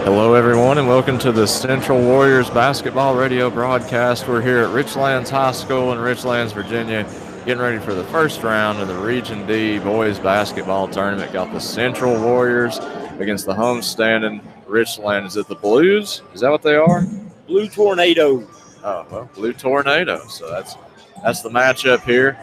Hello, everyone, and welcome to the Central Warriors basketball radio broadcast. We're here at Richlands High School in Richlands, Virginia, getting ready for the first round of the Region D boys basketball tournament. Got the Central Warriors against the homestanding Richlands. Is it the Blues? Is that what they are? Blue Tornado. Oh, well, Blue Tornado. So that's the matchup here.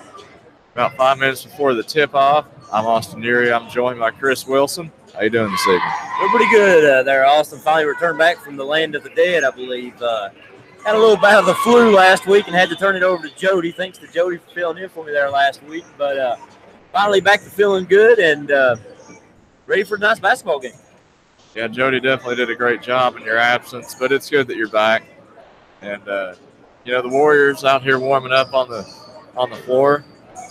About 5 minutes before the tip-off, I'm Austin Urie. I'm joined by Chris Wilson. How you doing this evening? We're pretty good there, Austin. Finally returned back from the land of the dead, I believe. Had a little bout of the flu last week and had to turn it over to Jody. Thanks to Jody for filling in for me there last week. But finally back to feeling good and ready for a nice basketball game. Yeah, Jody definitely did a great job in your absence, but it's good that you're back. And, the Warriors out here warming up on the floor,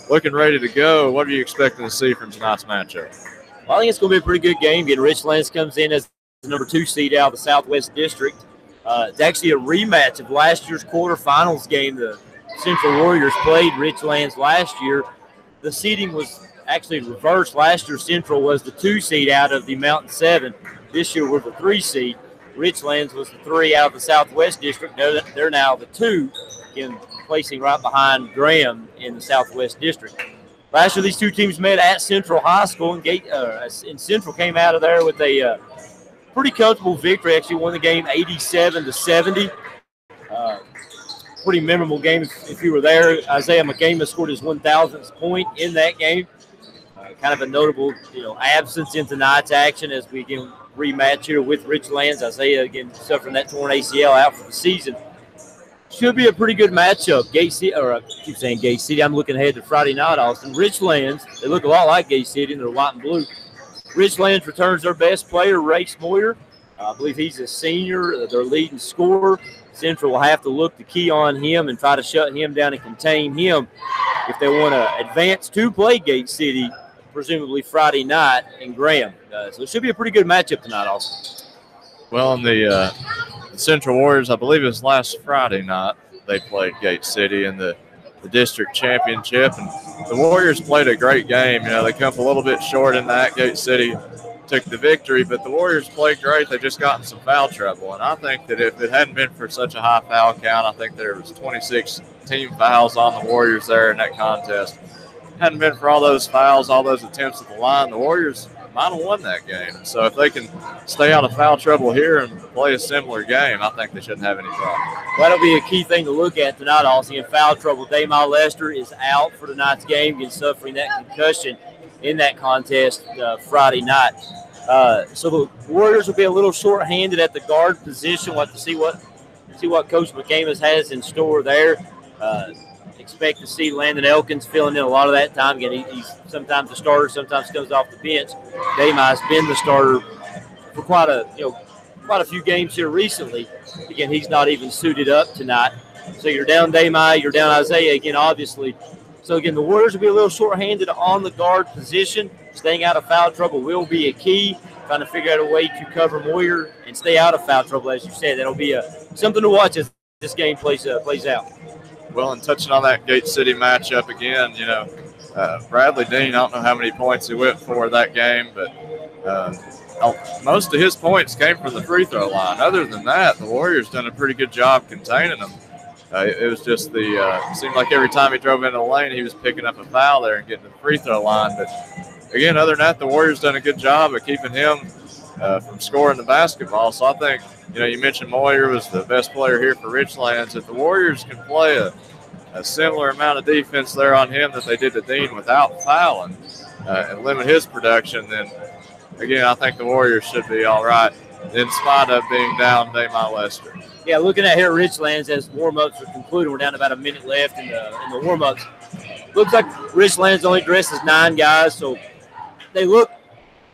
looking ready to go. What are you expecting to see from tonight's matchup? Well, I think it's going to be a pretty good game. Again, Richlands comes in as the number 2 seed out of the Southwest District. It's actually a rematch of last year's quarterfinals game. The Central Warriors played Richlands last year. The seeding was actually reversed. Last year, Central was the 2 seed out of the Mountain 7. This year, we're the 3 seed. Richlands was the 3 out of the Southwest District. They're now the 2, again, placing right behind Graham in the Southwest District. Last year, these two teams met at Central High School, and Central came out of there with a pretty comfortable victory. Actually won the game 87-70. Pretty memorable game if you were there. Isaiah McCamus scored his 1,000th point in that game. Kind of a notable, absence in tonight's action as we again rematch here with Richlands. Isaiah again suffering that torn ACL out for the season. Should be a pretty good matchup. Gate City, or I keep saying Gate City. I'm looking ahead to Friday night, Austin. Richlands, they look a lot like Gate City, and they're white and blue. Richlands returns their best player, Race Moyer. I believe he's a senior, their leading scorer. Central will have to look to key on him and try to shut him down and contain him if they want to advance to play Gate City, presumably Friday night in Graham. So it should be a pretty good matchup tonight, Austin. Well, in the Central Warriors, I believe it was last Friday night, they played Gate City in the district championship, and the Warriors played a great game. They come up a little bit short in that. Gate City took the victory, but the Warriors played great. They just got in some foul trouble, and I think that if it hadn't been for such a high foul count, I think there was 26 team fouls on the Warriors there in that contest. Hadn't been for all those fouls, all those attempts at the line, the Warriors might have won that game. So if they can stay out of foul trouble here and play a similar game, I think they shouldn't have any problem. Well, that'll be a key thing to look at tonight, also. In foul trouble, Damon Lester is out for tonight's game, again suffering that concussion in that contest Friday night. So the Warriors will be a little short-handed at the guard position. We'll have to see what Coach McCamus has in store there. Expect to see Landon Elkins filling in a lot of that time. Again, he's sometimes a starter, sometimes comes off the bench. Damai's been the starter for quite a few games here recently. Again, he's not even suited up tonight. So you're down Damai, you're down Isaiah again, obviously. So again, the Warriors will be a little short-handed on the guard position. Staying out of foul trouble will be a key. Trying to figure out a way to cover Moyer and stay out of foul trouble, as you said. That'll be something to watch as this game plays out. Well, and touching on that Gate City matchup again, Bradley Dean, I don't know how many points he went for that game, but most of his points came from the free throw line. Other than that, the Warriors done a pretty good job containing them. It was just it seemed like every time he drove into the lane, he was picking up a foul there and getting to the free throw line. But again, other than that, the Warriors done a good job of keeping him from scoring the basketball. So I think, you mentioned Moyer was the best player here for Richlands. If the Warriors can play a similar amount of defense there on him that they did to Dean without fouling and limit his production, then, again, I think the Warriors should be all right in spite of being down Damon Lester. Yeah, looking at here at Richlands as warm-ups are concluded. We're down to about a minute left in the warm-ups. Looks like Richlands only dresses 9 guys, so they look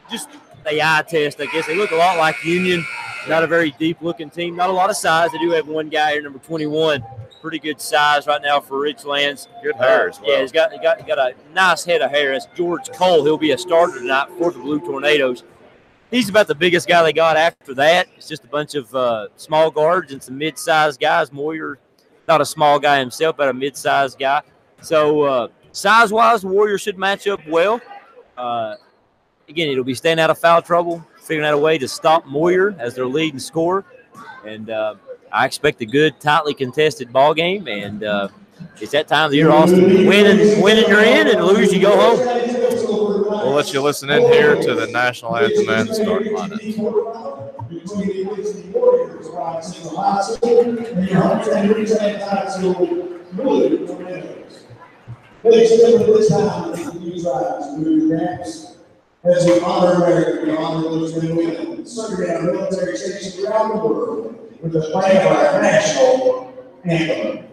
just the eye test, I guess. They look a lot like Union. Not a very deep-looking team. Not a lot of size. They do have one guy here, number 21. Pretty good size right now for Richlands. Good hair as well. Yeah, he's got a nice head of hair. That's George Cole. He'll be a starter tonight for the Blue Tornadoes. He's about the biggest guy they got after that. It's just a bunch of small guards and some mid-sized guys. Moyer, not a small guy himself, but a mid-sized guy. So size-wise, the Warriors should match up well. again, it'll be staying out of foul trouble, figuring out a way to stop Moyer as their leading scorer. And I expect a good, tightly contested ball game. And it's that time of the year, Austin. Winning you're in, and lose you go home. We'll let you listen in here to the national anthem and the starting lineups. Ladies and gentlemen, this time, please rise to move your grants as we honor America, we honor those men and women serving our military stations around the world with the playing of our national anthem.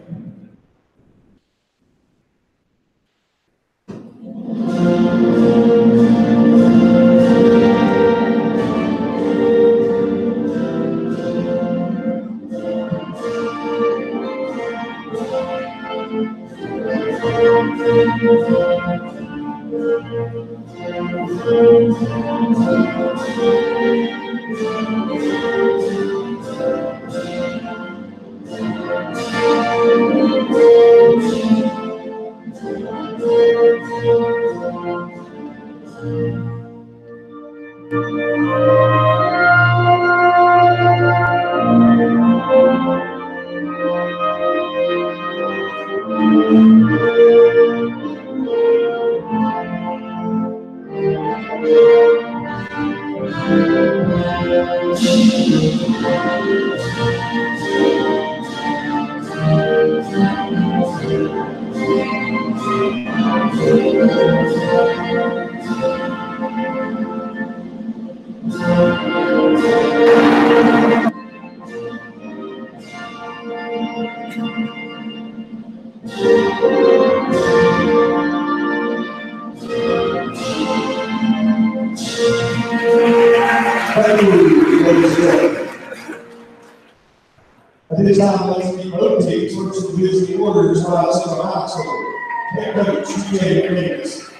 At this time, let's meet both teams. First, the Disney Warriors, Central High School. Head coach, Jay Davis.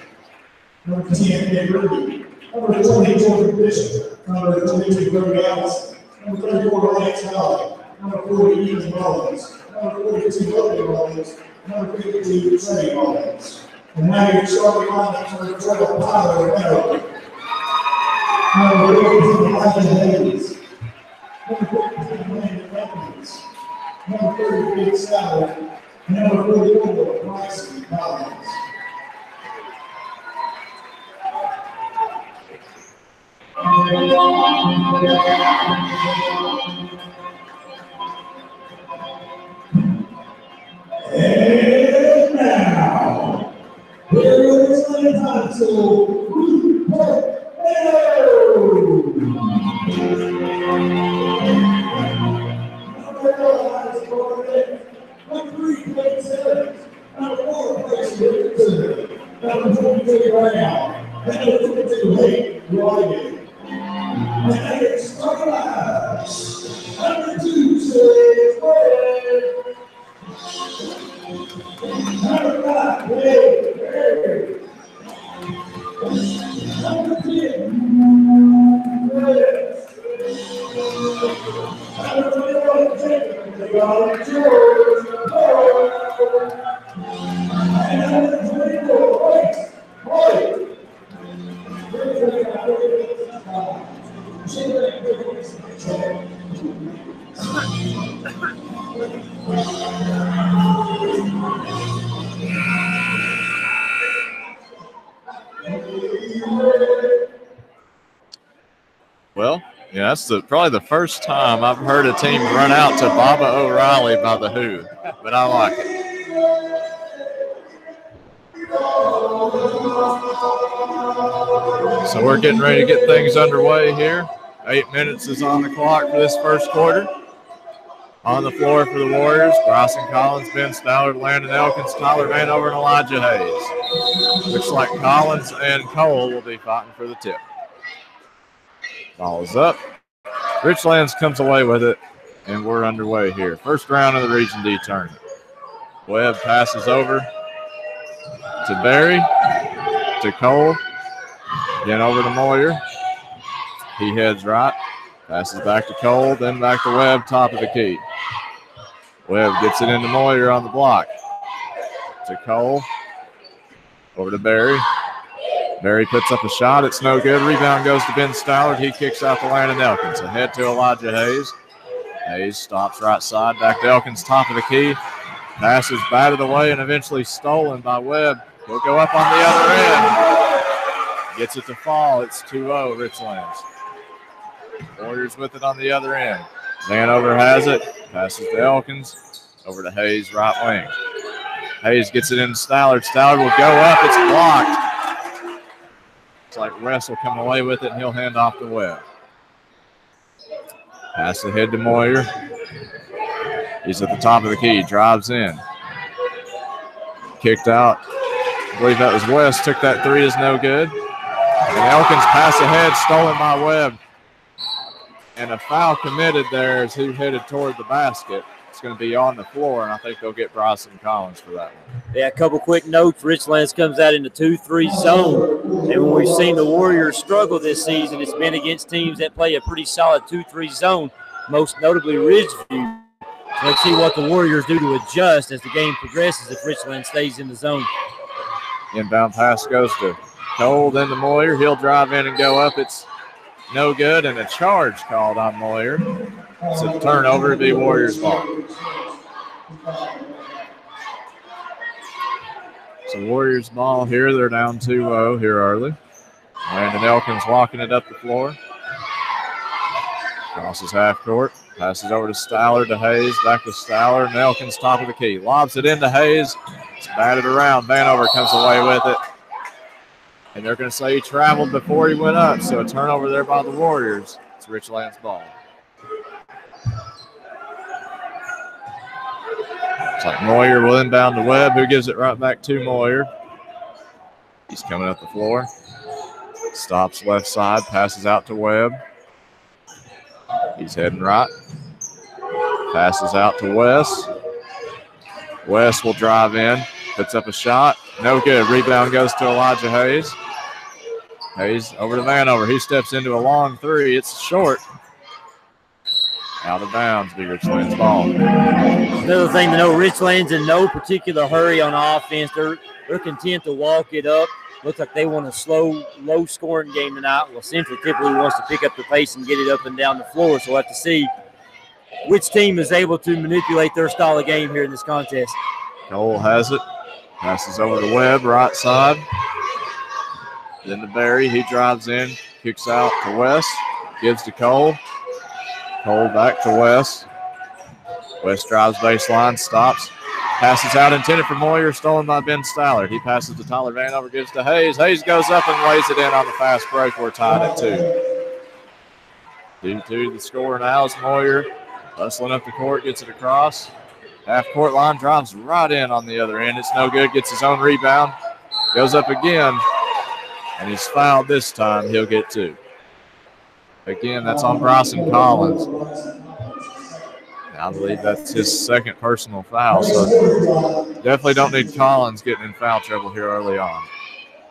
Number 10, Nick Ruby. Number 20, Jordan Bishop. Number 22, Brody Allison. Number 34, Lance Valley. Number 40, Ethan Rollins. Number 42, Logan Rollins. Number 52, Trey Rollins. And now your starting lineups for Trevor Tyler Meadow. Number 18, Elijah Hayes. Number 15, Landon Evans. Number 30, Big Salad. Number 44, Bryson Collins. And now, here is the time to Number 3, Blake Simmons. Number 4, Bryce Richardson. Number 22, Brown. And number 22, Hank Ryan. And it's starting last. Number 2, Sage Wade. Number 5, Wade Perry. Number 10, Chris. Number 21, Jacob. George. And number 24, White. Well, yeah, that's probably the first time I've heard a team run out to Baba O'Reilly by the Who, but I like it. So we're getting ready to get things underway here. 8 minutes is on the clock for this first quarter. On the floor for the Warriors, Bryson Collins, Ben Stallard, Landon Elkins, Tyler Vanover, and Elijah Hayes. Looks like Collins and Cole will be fighting for the tip. Ball is up. Richlands comes away with it, and we're underway here. First round of the Region D tournament. Webb passes over to Barry, to Cole, then over to Moyer. He heads right, passes back to Cole, then back to Webb, top of the key. Webb gets it into Moyer on the block. To Cole, over to Barry. Barry puts up a shot. It's no good. Rebound goes to Ben Stallard. He kicks out to Landon Elkins. Ahead to Elijah Hayes. Hayes stops right side. Back to Elkins, top of the key. Passes batted away and eventually stolen by Webb. He'll go up on the other end. Gets it to fall. It's 2-0 Richlands. Warriors with it on the other end. Vanover has it. Passes to Elkins. Over to Hayes, right wing. Hayes gets it into Stallard. Stallard will go up. It's blocked. It's like West will come away with it, and he'll hand off to Webb. Pass ahead to Moyer. He's at the top of the key. Drives in. Kicked out. I believe that was West. Took that three. Is no good. And Elkins pass ahead. Stolen by Webb. And a foul committed there as he headed toward the basket. It's going to be on the floor, and I think they'll get Bryson Collins for that one. Yeah, a couple quick notes. Richlands comes out in the 2-3 zone. And when we've seen the Warriors struggle this season, it's been against teams that play a pretty solid 2-3 zone, most notably Ridgeview. Let's see what the Warriors do to adjust as the game progresses if Richlands stays in the zone. Inbound pass goes to Cole, then to Moyer. He'll drive in and go up. It's no good, and a charge called on Moyer. It's a turnover. It'll be Warriors ball. So Warriors ball here. They're down 2-0 here early. Landon Elkins walking it up the floor. Crosses half court. Passes over to Stallard, to Hayes, back to Stallard, and Elkins top of the key. Lobs it into Hayes. It's batted around. Vanover comes away with it. And they're going to say he traveled before he went up, so a turnover there by the Warriors. It's Richlands' ball. It's like Moyer will inbound to Webb, who gives it right back to Moyer. He's coming up the floor. Stops left side, passes out to Webb. He's heading right. Passes out to Wes. Wes will drive in. Puts up a shot. No good. Rebound goes to Elijah Hayes. Hayes over to Vanover. He steps into a long three. It's short. Out of bounds. Be Richlands' ball. Another thing to know, Richlands in no particular hurry on offense. They're content to walk it up. Looks like they want a slow, low-scoring game tonight. Well, Central typically wants to pick up the pace and get it up and down the floor, so we'll have to see which team is able to manipulate their style of game here in this contest. Cole has it. Passes over to Webb, right side. Then to Barry. He drives in, kicks out to Wes. Gives to Cole. Cole back to Wes. Wes drives baseline, stops. Passes out, intended for Moyer, stolen by Ben Stallard. He passes to Tyler Vanover, gives to Hayes. Hayes goes up and lays it in on the fast break. We're tied at 2. 2-2 the score now is Moyer. Hustling up the court, gets it across. Half-court line, drives right in on the other end. It's no good, gets his own rebound. Goes up again, and he's fouled this time. He'll get 2. Again, that's on Bryson Collins. I believe that's his second personal foul, so definitely don't need Collins getting in foul trouble here early on.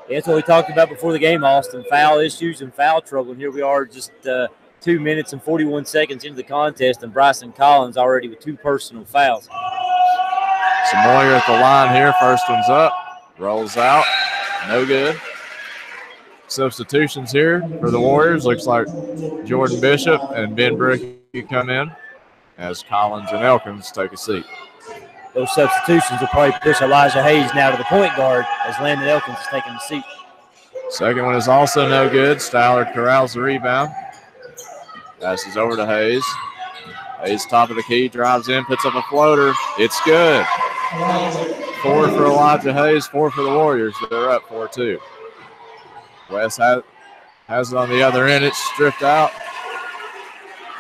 Yeah, that's what we talked about before the game, Austin. Foul issues and foul trouble, and here we are just 2 minutes and 41 seconds into the contest, and Bryson Collins already with 2 personal fouls. So Moyer at the line here. First one's up, rolls out, no good. Substitutions here for the Warriors. Looks like Jordan Bishop and Ben Brickey come in as Collins and Elkins take a seat. Those substitutions will probably push Elijah Hayes now to the point guard as Landon Elkins is taking the seat. Second one is also no good. Stallard corrals the rebound. Passes over to Hayes. Hayes top of the key, drives in, puts up a floater. It's good. 4 for Elijah Hayes, 4 for the Warriors. They're up 4-2. Wes has it on the other end. It's stripped out.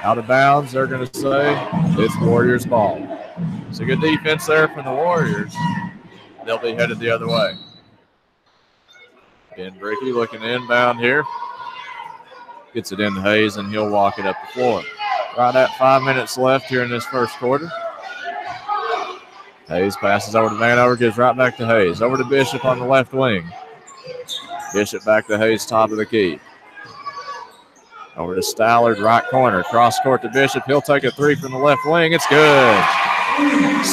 Out of bounds, they're going to say it's Warriors ball. It's a good defense there from the Warriors. They'll be headed the other way. Ben Brickey looking inbound here. Gets it into Hayes, and he'll walk it up the floor. Right at 5 minutes left here in this first quarter. Hayes passes over to Vanover, gives right back to Hayes. Over to Bishop on the left wing. Bishop back to Hayes, top of the key. Over to Stallard, right corner. Cross court to Bishop. He'll take a 3 from the left wing. It's good.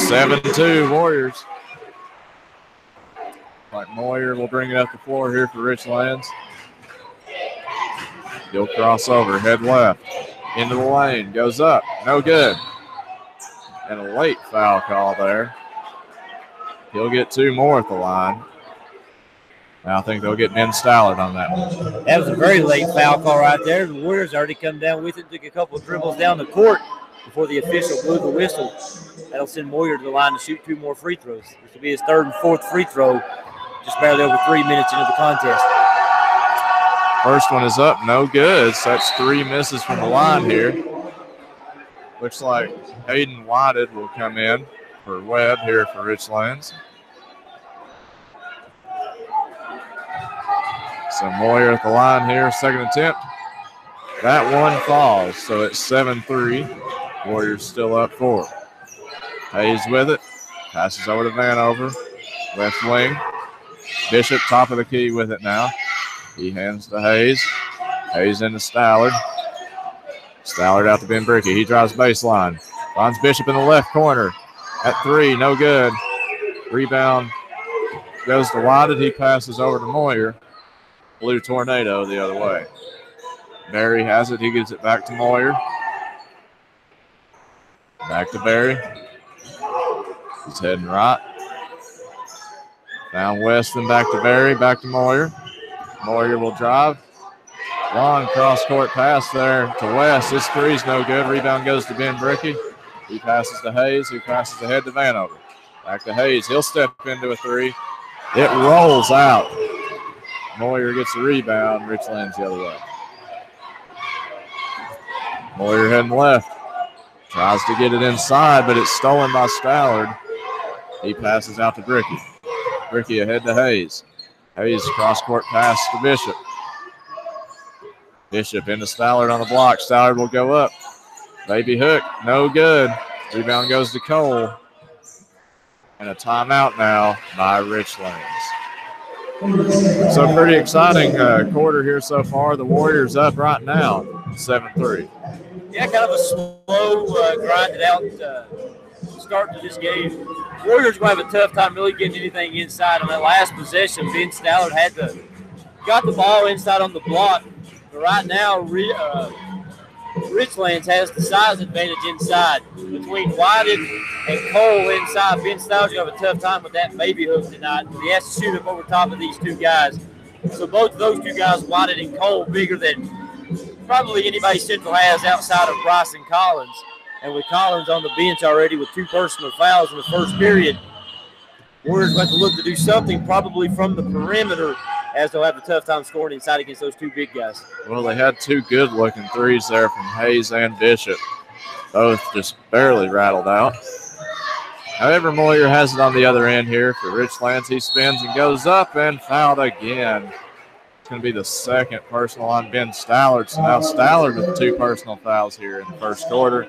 7-2 Warriors. like Moyer will bring it up the floor here for Richlands. He'll cross over, head left, into the lane, goes up, no good. And a late foul call there. He'll get 2 more at the line. Now I think they'll get Ben Stallard on that one. That was a very late foul call right there. The Warriors already come down with it, took a couple of dribbles down the court before the official blew the whistle. That'll send Moyer to the line to shoot 2 more free throws. This will be his 3rd and 4th free throw, just barely over 3 minutes into the contest. First one is up, no good. So that's 3 misses from the line here. Looks like Hayden Whited will come in for Webb here for Richlands. So Moyer at the line here, 2nd attempt. That one falls, so it's 7-3. Warriors still up 4. Hayes with it, passes over to Vanover, left wing. Bishop top of the key with it now. He hands to Hayes. Hayes into Stallard. Stallard out to Ben Brickey. He drives baseline. Finds Bishop in the left corner. At 3, no good. Rebound goes to Whited. He passes over to Moyer. Blue tornado the other way. Barry has it. He gives it back to Moyer. Back to Barry. He's heading right. Down west and back to Barry. Back to Moyer. Moyer will drive. Long cross-court pass there to West. This 3's no good. Rebound goes to Ben Brickey. He passes to Hayes. He passes ahead to Vanover. Back to Hayes. He'll step into a 3. It rolls out. Moyer gets the rebound. Richlands the other way. Moyer heading left. Tries to get it inside, but it's stolen by Stallard. He passes out to Brickey. Brickey ahead to Hayes. Hayes cross-court pass to Bishop. Bishop into Stallard on the block. Stallard will go up. Baby hook, no good. Rebound goes to Cole. And a timeout now by Richlands. So pretty exciting quarter here so far. The Warriors up right now, 7-3. Yeah, kind of a slow, grinded out start to this game. Warriors going to have a tough time really getting anything inside. On that last possession, Ben Stallard got the ball inside on the block. But right now, Richlands has the size advantage inside. Between Whited and Cole inside, Ben Stallard's going to have a tough time with that baby hook tonight. He has to shoot up over top of these 2 guys. So both of those 2 guys, Whited and Cole, bigger than probably anybody Central has outside of Bryson Collins. And with Collins on the bench already with 2 personal fouls in the first period, Warriors going to look to do something probably from the perimeter, as they'll have a tough time scoring inside against those 2 big guys. Well, they had 2 good-looking 3s there from Hayes and Bishop. Both just barely rattled out. However, Moyer has it on the other end here for Richlands. He spins and goes up and fouled again. It's going to be the 2nd personal on Ben Stallard. So now Stallard with 2 personal fouls here in the first quarter.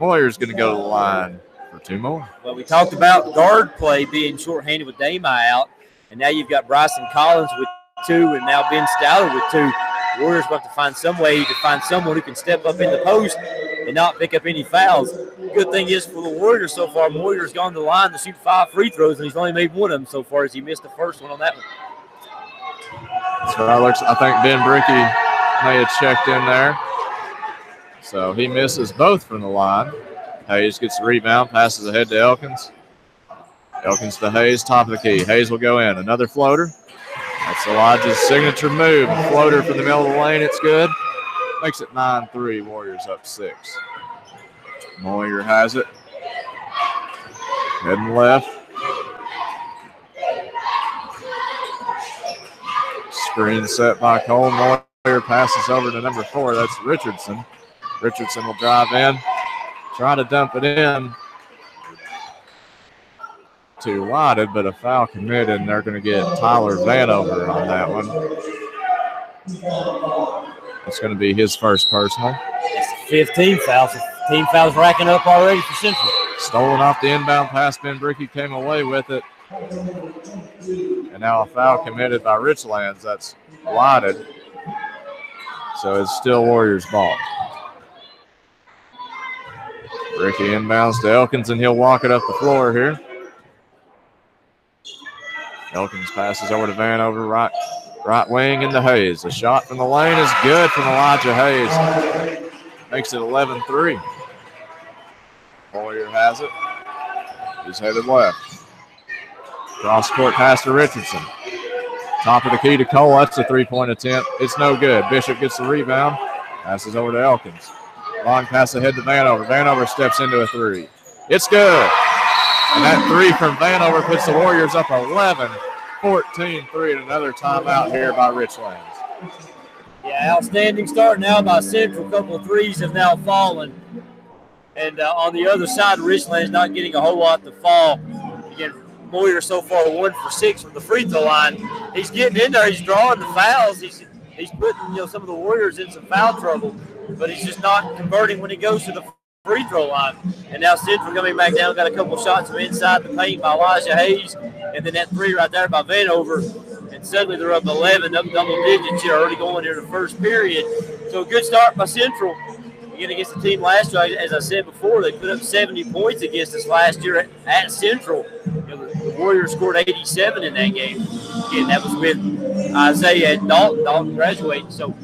Moyer's going to go to the line for 2 more. Well, we talked about guard play being shorthanded with Damai out, and now you've got Bryson Collins with 2 and now Ben Stallard with 2. Warriors want to find some way to find someone who can step up in the post and not pick up any fouls. Good thing is for the Warriors so far, Moyer's gone to the line to shoot 5 free throws, and he's only made 1 of them so far as he missed the first one on that one. So I think Ben Brickey may have checked in there. So he misses both from the line. Hayes gets the rebound, passes ahead to Elkins. Elkins to Hayes, top of the key. Hayes will go in. Another floater. That's Elijah's signature move. A floater from the middle of the lane. It's good. Makes it 9-3. Warriors up 6. Moyer has it. Heading left. Screen set by Cole. Moyer passes over to number 4. That's Richardson. Richardson will drive in. Try to dump it in to Whited, but a foul committed, and they're going to get Tyler Vanover on that one. It's going to be his first personal. It's 15 fouls. 15 fouls racking up already for Central. Stolen off the inbound pass. Ben Brickey came away with it. And now a foul committed by Richlands. That's Whited. So it's still Warriors ball. Brickey inbounds to Elkins, and he'll walk it up the floor here. Elkins passes over to Vanover, right wing into Hayes. A shot from the lane is good from Elijah Hayes. Makes it 11-3. Warrior has it. He's headed left. Cross court pass to Richardson. Top of the key to Cole. That's a three-point attempt. It's no good. Bishop gets the rebound. Passes over to Elkins. Long pass ahead to Vanover. Vanover steps into a three. It's good. And that three from Vanover puts the Warriors up 11-14-3 and another timeout here by Richlands. Yeah, outstanding start now by Central. A couple of threes have now fallen. And on the other side, Richlands not getting a whole lot to fall. Again, Warriors so far 1 for 6 from the free throw line. He's getting in there. He's drawing the fouls. He's putting some of the Warriors in some foul trouble, but he's just not converting when he goes to the free throw line. And now Central coming back down, got a couple shots from inside the paint by Elijah Hayes, and then that three right there by Vanover. And suddenly they're up 11, up double digits here, already going here in the first period. So a good start by Central. Again, against the team last year, as I said before, they put up 70 points against us last year at Central. The Warriors scored 87 in that game. Again, that was with Isaiah and Dalton. Dalton graduating. So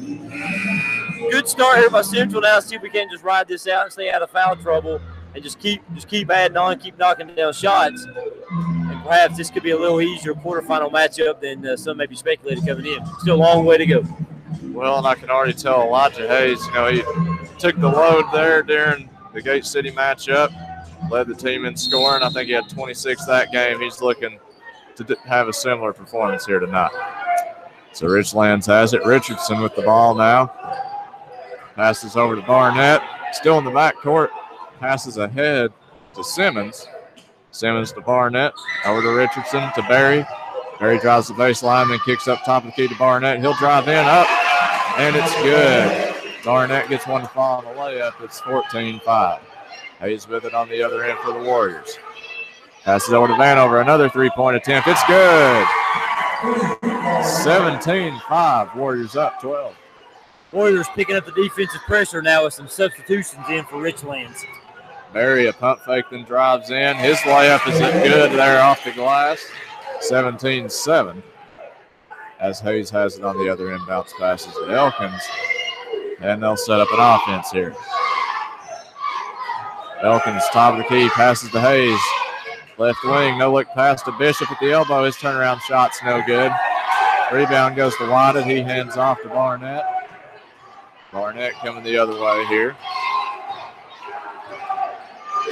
good start here by Central. Now see if we can't just ride this out and stay out of foul trouble and just keep adding on, keep knocking down shots. And perhaps this could be a little easier quarterfinal matchup than some maybe speculated coming in. Still a long way to go. Well, and I can already tell Elijah Hayes, he took the load there during the Gate City matchup, led the team in scoring. I think he had 26 that game. He's looking to have a similar performance here tonight. So Richlands has it. Richardson with the ball now. Passes over to Barnett. Still in the backcourt. Passes ahead to Simmons. Simmons to Barnett. Over to Richardson to Barry. Barry drives the baseline, then kicks up top of the key to Barnett. He'll drive in, up, and it's good. Barnett gets one to fall on the layup. It's 14-5. Hayes with it on the other end for the Warriors. Passes over to Vanover. Another three-point attempt. It's good. 17-5. Warriors up 12. Warriors picking up the defensive pressure now with some substitutions in for Richlands. Barry, a pump fake, then drives in. His layup is good there off the glass. 17-7. As Hayes has it on the other end. Bounce passes to Elkins. And they'll set up an offense here. Elkins, top of the key, passes to Hayes. Left wing, no look pass to Bishop at the elbow. His turnaround shot's no good. Rebound goes to Wadden. He hands off to Barnett. Barnett coming the other way here.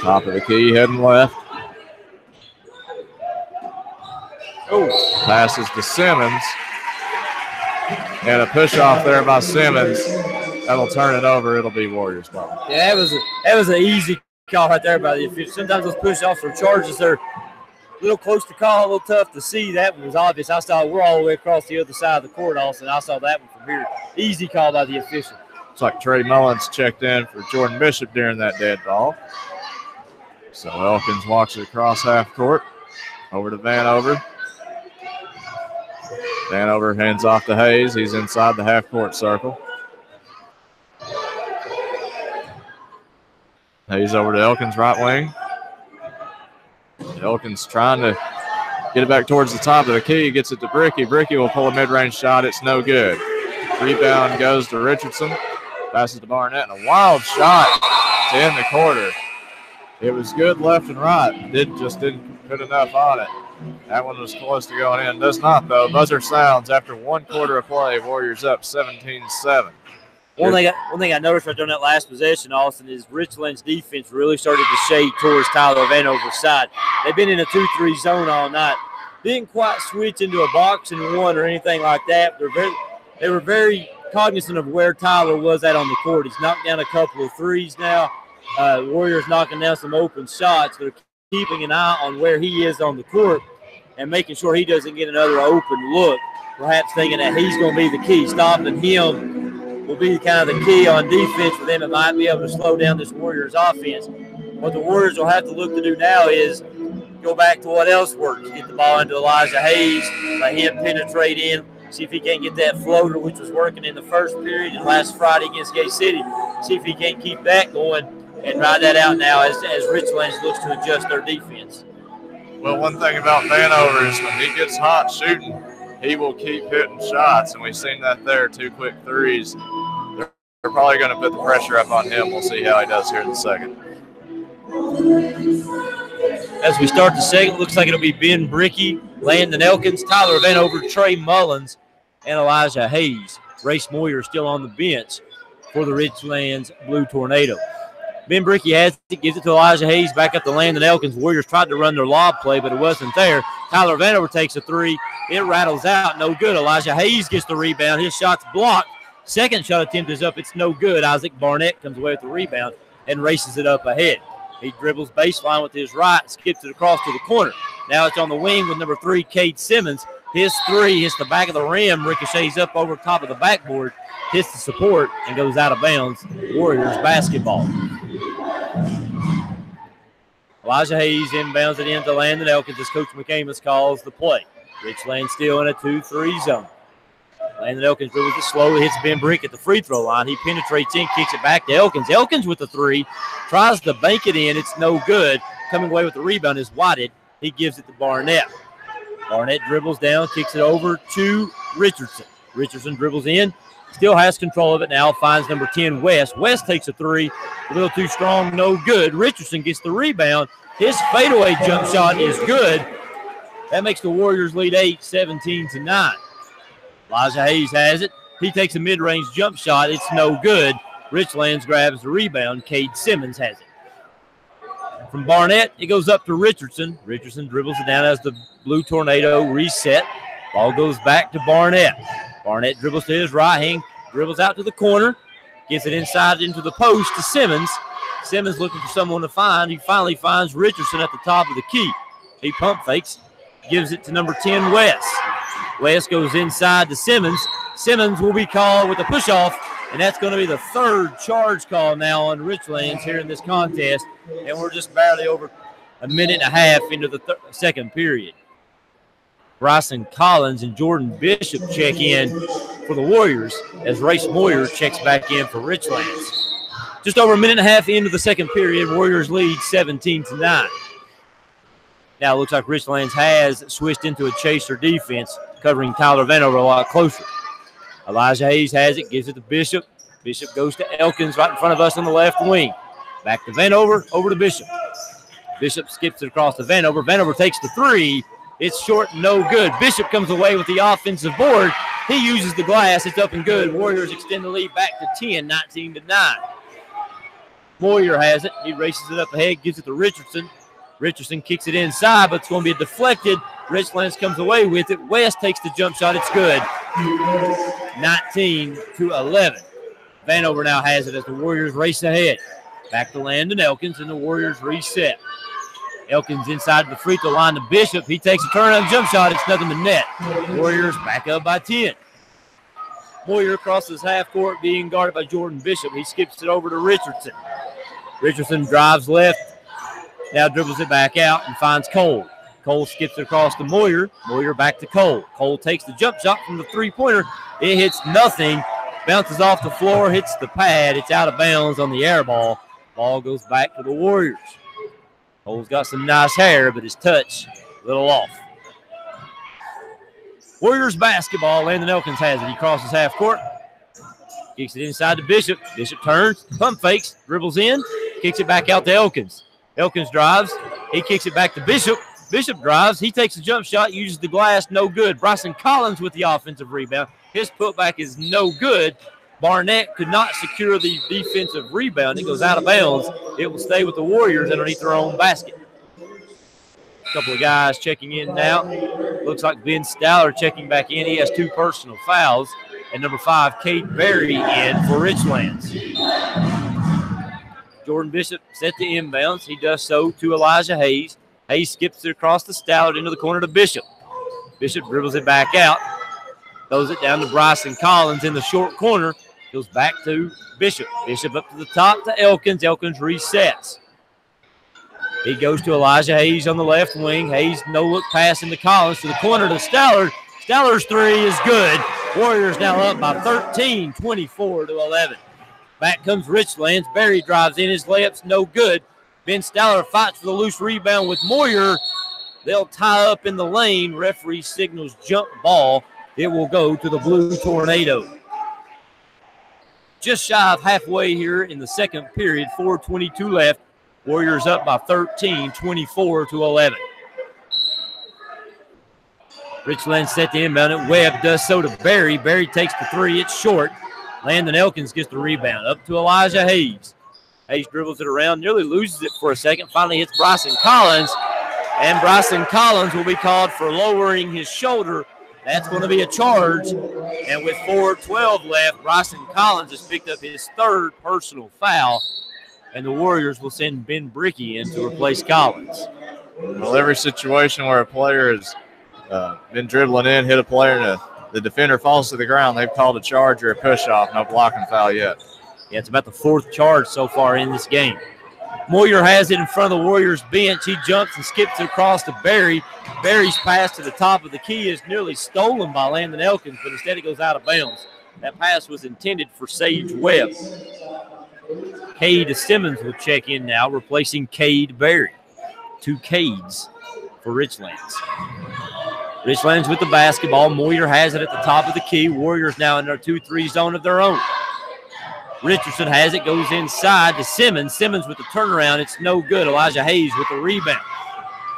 Top of the key, heading left. Oh, passes to Simmons. And a push off there by Simmons. That'll turn it over. It'll be Warriors ball. Yeah, that was an easy call right there by the official. Sometimes those push offs or charges are a little close to call, a little tough to see. That one was obvious. I saw we're all the way across the other side of the court, Austin. I saw that one from here. Easy call by the official. It's like Trey Mullins checked in for Jordan Bishop during that dead ball. So Elkins walks it across half court. Over to Vanover. Vanover hands off to Hayes. He's inside the half court circle. Hayes over to Elkins, right wing. Elkins trying to get it back towards the top of the key. Gets it to Bricky. Bricky will pull a mid-range shot. It's no good. Rebound goes to Richardson. Passes to Barnett. And a wild shot to end the quarter. It was good left and right. Just didn't put enough on it. That one was close to going in. Does not, though. Buzzer sounds after 1 quarter of play. Warriors up 17-7. One thing I noticed right during that last possession, Austin, is Richlands' defense really started to shade towards Tyler Vanover's side. They've been in a 2-3 zone all night. Didn't quite switch into a boxing one or anything like that. They were very cognizant of where Tyler was at on the court. He's knocked down a couple of threes now. Warriors knocking down some open shots. They're keeping an eye on where he is on the court and making sure he doesn't get another open look, perhaps thinking that he's going to be the key. Stopping him will be kind of the key on defense for them. It might be able to slow down this Warriors offense. What the Warriors will have to look to do now is go back to what else works. Get the ball into Elijah Hayes, let him penetrate in, see if he can't get that floater, which was working in the first period and last Friday against Gate City. See if he can't keep that going and ride that out now as Richlands looks to adjust their defense. Well, one thing about Vanover is when he gets hot shooting, he will keep hitting shots, and we've seen that there, 2 quick threes. They're probably going to put the pressure up on him. We'll see how he does here in the second. As we start the second, looks like it'll be Ben Brickey, Landon Elkins, Tyler Vanover, Trey Mullins, and Elijah Hayes. Race Moyer still on the bench for the Richlands Blue Tornado. Ben Brickey has it, gives it to Elijah Hayes, back up to Landon Elkins. Warriors tried to run their lob play, but it wasn't there. Tyler Vanover takes a three. It rattles out, no good. Elijah Hayes gets the rebound. His shot's blocked. Second shot attempt is up. It's no good. Isaac Barnett comes away with the rebound and races it up ahead. He dribbles baseline with his right, skips it across to the corner. Now it's on the wing with number 3, Cade Simmons. His three hits the back of the rim, ricochets up over top of the backboard, hits the support, and goes out of bounds. Warriors basketball. Elijah Hayes inbounds it into Landon Elkins as Coach McCamus calls the play. Richlands still in a 2-3 zone. Landon Elkins dribbles it slowly, hits Ben Brick at the free throw line. He penetrates in, kicks it back to Elkins. Elkins with the three, tries to bank it in. It's no good. Coming away with the rebound is Whited. He gives it to Barnett. Barnett dribbles down, kicks it over to Richardson. Richardson dribbles in, still has control of it now, finds number 10, West. West takes a three, a little too strong, no good. Richardson gets the rebound. His fadeaway jump shot is good. That makes the Warriors lead 8, 17-9. Elijah Hayes has it. He takes a mid-range jump shot. It's no good. Richlands grabs the rebound. Cade Simmons has it. From Barnett, it goes up to Richardson. Richardson dribbles it down as the Blue Tornado reset. Ball goes back to Barnett. Barnett dribbles to his right hand, dribbles out to the corner, gets it inside into the post to Simmons. Simmons looking for someone to find. He finally finds Richardson at the top of the key. He pump fakes, gives it to number 10, West. West goes inside to Simmons. Simmons will be called with a push-off, and that's going to be the third charge call now on Richlands here in this contest, and we're just barely over a minute and a half into the second period. Bryson Collins and Jordan Bishop check in for the Warriors as Race Moyer checks back in for Richlands. Just over a minute and a half into the second period, Warriors lead 17-9. Now it looks like Richlands has switched into a chaser defense, covering Tyler Vanover a lot closer. Elijah Hayes has it, gives it to Bishop. Bishop goes to Elkins right in front of us on the left wing. Back to Vanover, over to Bishop. Bishop skips it across to Vanover. Vanover takes the three. It's short, no good. Bishop comes away with the offensive board. He uses the glass. It's up and good. Warriors extend the lead back to 10, 19-9. Moyer has it. He races it up ahead, gives it to Richardson. Richardson kicks it inside, but it's going to be deflected. Richlands comes away with it. West takes the jump shot. It's good. 19-11. Vanover now has it as the Warriors race ahead. Back to Landon Elkins, and the Warriors reset. Elkins inside the free throw line to Bishop. He takes a turn-up jump shot. It's nothing but net. Warriors back up by 10. Moyer crosses half court, being guarded by Jordan Bishop. He skips it over to Richardson. Richardson drives left. Now dribbles it back out and finds Cole. Cole skips it across to Moyer. Moyer back to Cole. Cole takes the jump shot from the three-pointer. It hits nothing. Bounces off the floor, hits the pad. It's out of bounds on the air ball. Ball goes back to the Warriors. Cole's got some nice hair, but his touch a little off. Warriors basketball. Landon Elkins has it. He crosses half court. Kicks it inside to Bishop. Bishop turns, pump fakes, dribbles in, kicks it back out to Elkins. Elkins drives. He kicks it back to Bishop. Bishop drives. He takes a jump shot, uses the glass, no good. Bryson Collins with the offensive rebound. His putback is no good. Barnett could not secure the defensive rebound. It goes out of bounds. It will stay with the Warriors underneath their own basket. A couple of guys checking in now. Looks like Ben Stowler checking back in. He has 2 personal fouls. And number 5, Cade Berry, in for Richlands. Jordan Bishop set the inbounds. He does so to Elijah Hayes. Hayes skips it across the Stowler into the corner to Bishop. Bishop dribbles it back out. Throws it down to Bryson Collins in the short corner. Goes back to Bishop. Bishop up to the top to Elkins. Elkins resets. He goes to Elijah Hayes on the left wing. Hayes no-look pass into Collins to the corner to Stowler. Stowler's three is good. Warriors now up by 13, 24-11. Back comes Richlands. Berry drives in. His layup's no good. Ben Stowler fights for the loose rebound with Moyer. They'll tie up in the lane. Referee signals jump ball. It will go to the Blue Tornado. Just shy of halfway here in the second period. 4:22 left. Warriors up by 13, 24-11. Richlands set the inbound. Webb does so to Barry. Barry takes the three. It's short. Landon Elkins gets the rebound. Up to Elijah Hayes. Hayes dribbles it around, nearly loses it for a second. Finally hits Bryson Collins. And Bryson Collins will be called for lowering his shoulder. That's going to be a charge. And with 4:12 left, Bryson Collins has picked up his third personal foul. And the Warriors will send Ben Brickey in to replace Collins. Well, every situation where a player has been dribbling in, hit a player, and the defender falls to the ground, they've called a charge or a push-off. No blocking foul yet. Yeah, it's about the fourth charge so far in this game. Moyer has it in front of the Warriors bench. He jumps and skips it across to Barry. Barry's pass to the top of the key is nearly stolen by Landon Elkins, but instead it goes out of bounds. That pass was intended for Sage Webb. Cade Simmons will check in now, replacing Cade Barry. 2 Cades for Richlands. Richlands with the basketball. Moyer has it at the top of the key. Warriors now in their 2-3 zone of their own. Richardson has it, goes inside to Simmons. Simmons with the turnaround. It's no good. Elijah Hayes with the rebound.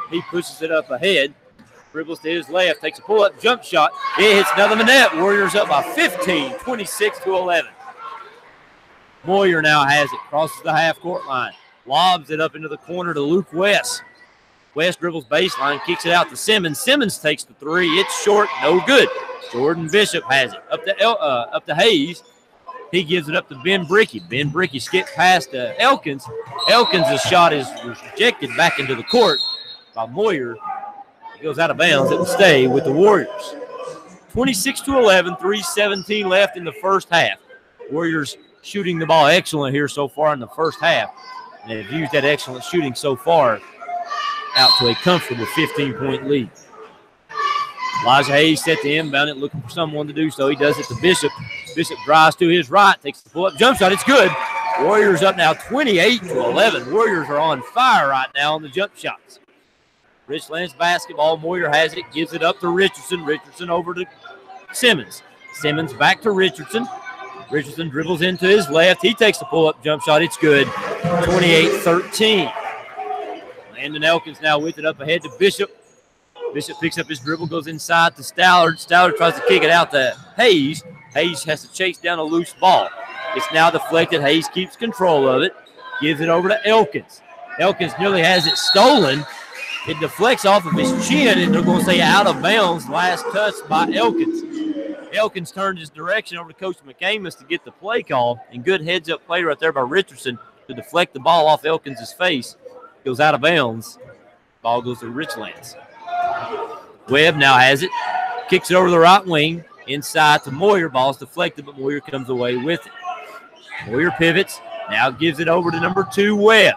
He pushes it up ahead. Dribbles to his left. Takes a pull-up jump shot. It hits another net. Warriors up by 15, 26-11. Moyer now has it. Crosses the half-court line. Lobs it up into the corner to Luke West. West dribbles baseline, kicks it out to Simmons. Simmons takes the three. It's short, no good. Jordan Bishop has it. Up to Hayes. He gives it up to Ben Brickey. Ben Brickey skipped past Elkins. Elkins' shot is rejected back into the court by Moyer. He goes out of bounds. It will stay with the Warriors. 26-11, 3:17 left in the first half. Warriors shooting the ball excellent here so far in the first half. And they've used that excellent shooting so far out to a comfortable 15-point lead. Elijah Hayes set the inbound it, looking for someone to do so. He does it to Bishop. Bishop drives to his right, takes the pull-up jump shot. It's good. Warriors up now 28-11. Warriors are on fire right now on the jump shots. Richlands basketball. Moyer has it, gives it up to Richardson. Richardson over to Simmons. Simmons back to Richardson. Richardson dribbles into his left. He takes the pull-up jump shot. It's good. 28-13. Landon Elkins now with it up ahead to Bishop. Bishop picks up his dribble, goes inside to Stallard. Stallard tries to kick it out to Hayes. Hayes has to chase down a loose ball. It's now deflected. Hayes keeps control of it. Gives it over to Elkins. Elkins nearly has it stolen. It deflects off of his chin, and they're going to say out of bounds. Last touch by Elkins. Elkins turned his direction over to Coach McAmus to get the play call. And good heads-up play right there by Richardson to deflect the ball off Elkins' face. Goes out of bounds. Ball goes to Richlands. Webb now has it. Kicks it over the right wing. Inside to Moyer. Ball's deflected, but Moyer comes away with it. Moyer pivots. Now gives it over to number 2, Webb.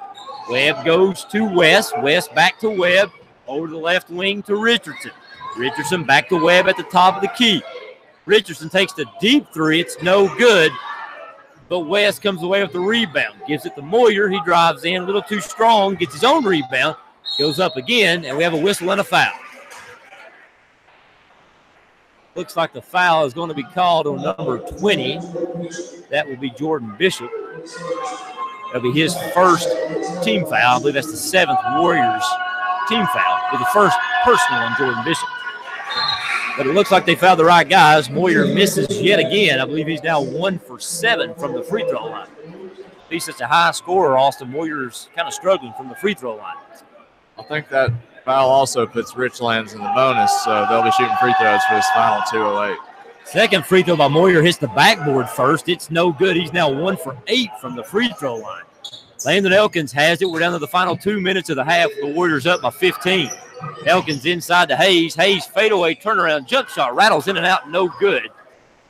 Webb goes to West. West back to Webb. Over the left wing to Richardson. Richardson back to Webb at the top of the key. Richardson takes the deep three. It's no good. But West comes away with the rebound. Gives it to Moyer. He drives in a little too strong. Gets his own rebound. Goes up again. And we have a whistle and a foul. Looks like the foul is going to be called on number 20. That will be Jordan Bishop. That'll be his first team foul. I believe that's the 7th Warriors team foul. With the first personal on Jordan Bishop. But it looks like they fouled the right guys. Moyer misses yet again. I believe he's now 1 for 7 from the free throw line. He's such a high scorer, Austin. Moyer's kind of struggling from the free throw line. I think that foul also puts Richlands in the bonus, so they'll be shooting free throws for this final 2:08. Second free throw by Moyer hits the backboard first. It's no good. He's now 1 for 8 from the free throw line. Landon Elkins has it. We're down to the final 2 minutes of the half. The Warriors up by 15. Elkins inside to Hayes. Hayes fadeaway turnaround jump shot. Rattles in and out. No good.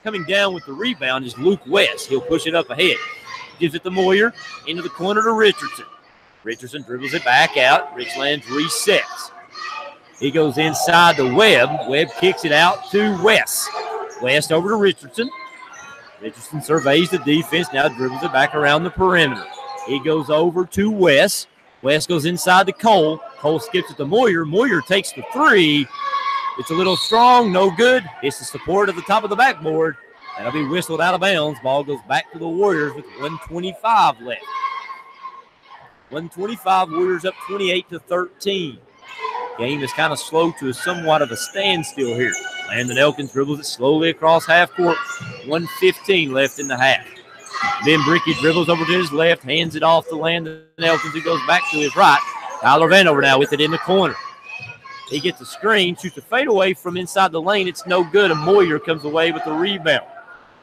Coming down with the rebound is Luke West. He'll push it up ahead. Gives it to Moyer. Into the corner to Richardson. Richardson dribbles it back out. Richlands resets. He goes inside to Webb. Webb kicks it out to West. West over to Richardson. Richardson surveys the defense. Now dribbles it back around the perimeter. He goes over to West. West goes inside to Cole. Cole skips it to Moyer. Moyer takes the three. It's a little strong, no good. It's the support at the top of the backboard. That'll be whistled out of bounds. Ball goes back to the Warriors with 1:25 left. 1:25, Warriors up 28-13. Game is kind of slow to somewhat of a standstill here. Landon Elkins dribbles it slowly across half court. 1:15 left in the half. Ben Bricky dribbles over to his left, hands it off to Landon Elkins, who goes back to his right. Tyler Vanover now with it in the corner. He gets a screen, shoots a fadeaway from inside the lane. It's no good, and Moyer comes away with the rebound.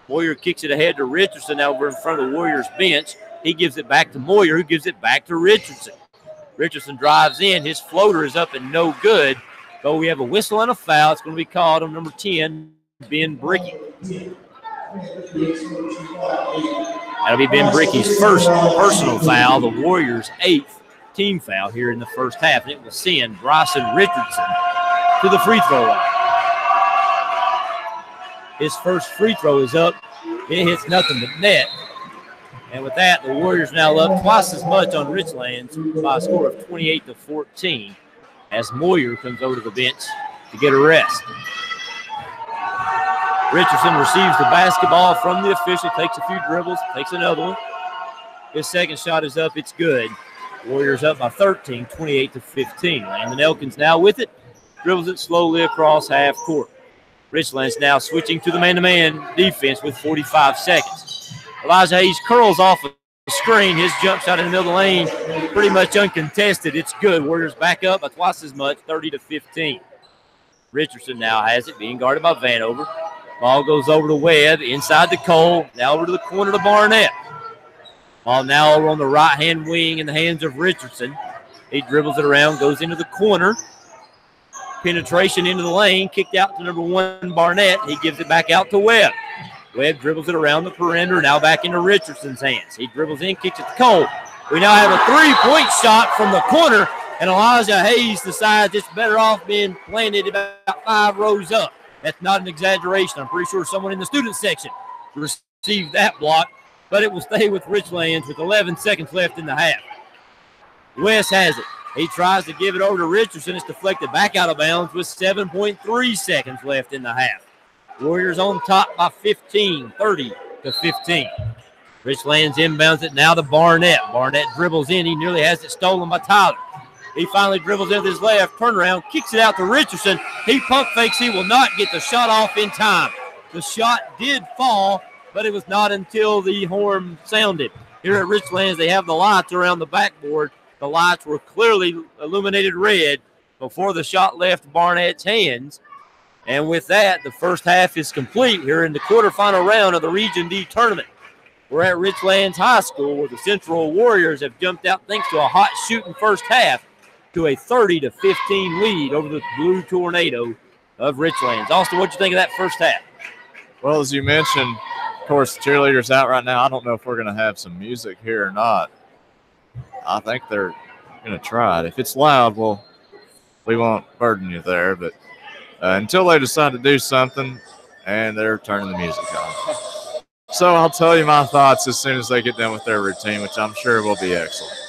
Moyer kicks it ahead to Richardson over in front of the Warriors bench. He gives it back to Moyer, who gives it back to Richardson. Richardson drives in. His floater is up and no good. But we have a whistle and a foul. It's going to be called on number 10, Ben Bricky. That'll be Ben Bricky's first personal foul, the Warriors' 8th team foul here in the first half. And it will send Bryson Richardson to the free throw line. His first free throw is up. It hits nothing but net. And with that, the Warriors now up twice as much on Richlands by a score of 28-14 as Moyer comes over to the bench to get a rest. Richardson receives the basketball from the official, takes a few dribbles, takes another one. His second shot is up. It's good. Warriors up by 13, 28-15. Landon Elkins now with it, dribbles it slowly across half court. Richlands now switching to the man-to-man defense with 45 seconds. Elijah Hayes curls off a screen. His jump shot in the middle of the lane, pretty much uncontested. It's good. Warriors back up by twice as much, 30-15. Richardson now has it, being guarded by Vanover. Ball goes over to Webb, inside to Cole, now over to the corner to Barnett. Ball now over on the right-hand wing in the hands of Richardson. He dribbles it around, goes into the corner. Penetration into the lane, kicked out to number 1, Barnett. He gives it back out to Webb. Webb dribbles it around the perimeter, now back into Richardson's hands. He dribbles in, kicks it to Cole. We now have a three-point shot from the corner, and Elijah Hayes decides it's better off being planted about 5 rows up. That's not an exaggeration. I'm pretty sure someone in the student section received that block, but it will stay with Richlands with 11 seconds left in the half. West has it. He tries to give it over to Richardson. It's deflected back out of bounds with 7.3 seconds left in the half. Warriors on top by 15, 30-15. Richlands inbounds it now to Barnett. Barnett dribbles in. He nearly has it stolen by Tyler. He finally dribbles in with his left, turnaround, kicks it out to Richardson. He pump fakes. He will not get the shot off in time. The shot did fall, but it was not until the horn sounded. Here at Richlands, they have the lights around the backboard. The lights were clearly illuminated red before the shot left Barnett's hands. And with that, the first half is complete here in the quarterfinal round of the Region D tournament. We're at Richlands High School, where the Central Warriors have jumped out thanks to a hot shooting first half to a 30-15 lead over the Blue Tornado of Richlands. Austin, what do you think of that first half? Well, as you mentioned, of course, the cheerleaders out right now. I don't know if we're going to have some music here or not. I think they're going to try it. If it's loud, well, we won't burden you there. But until they decide to do something, and they're turning the music on. So I'll tell you my thoughts as soon as they get done with their routine, which I'm sure will be excellent.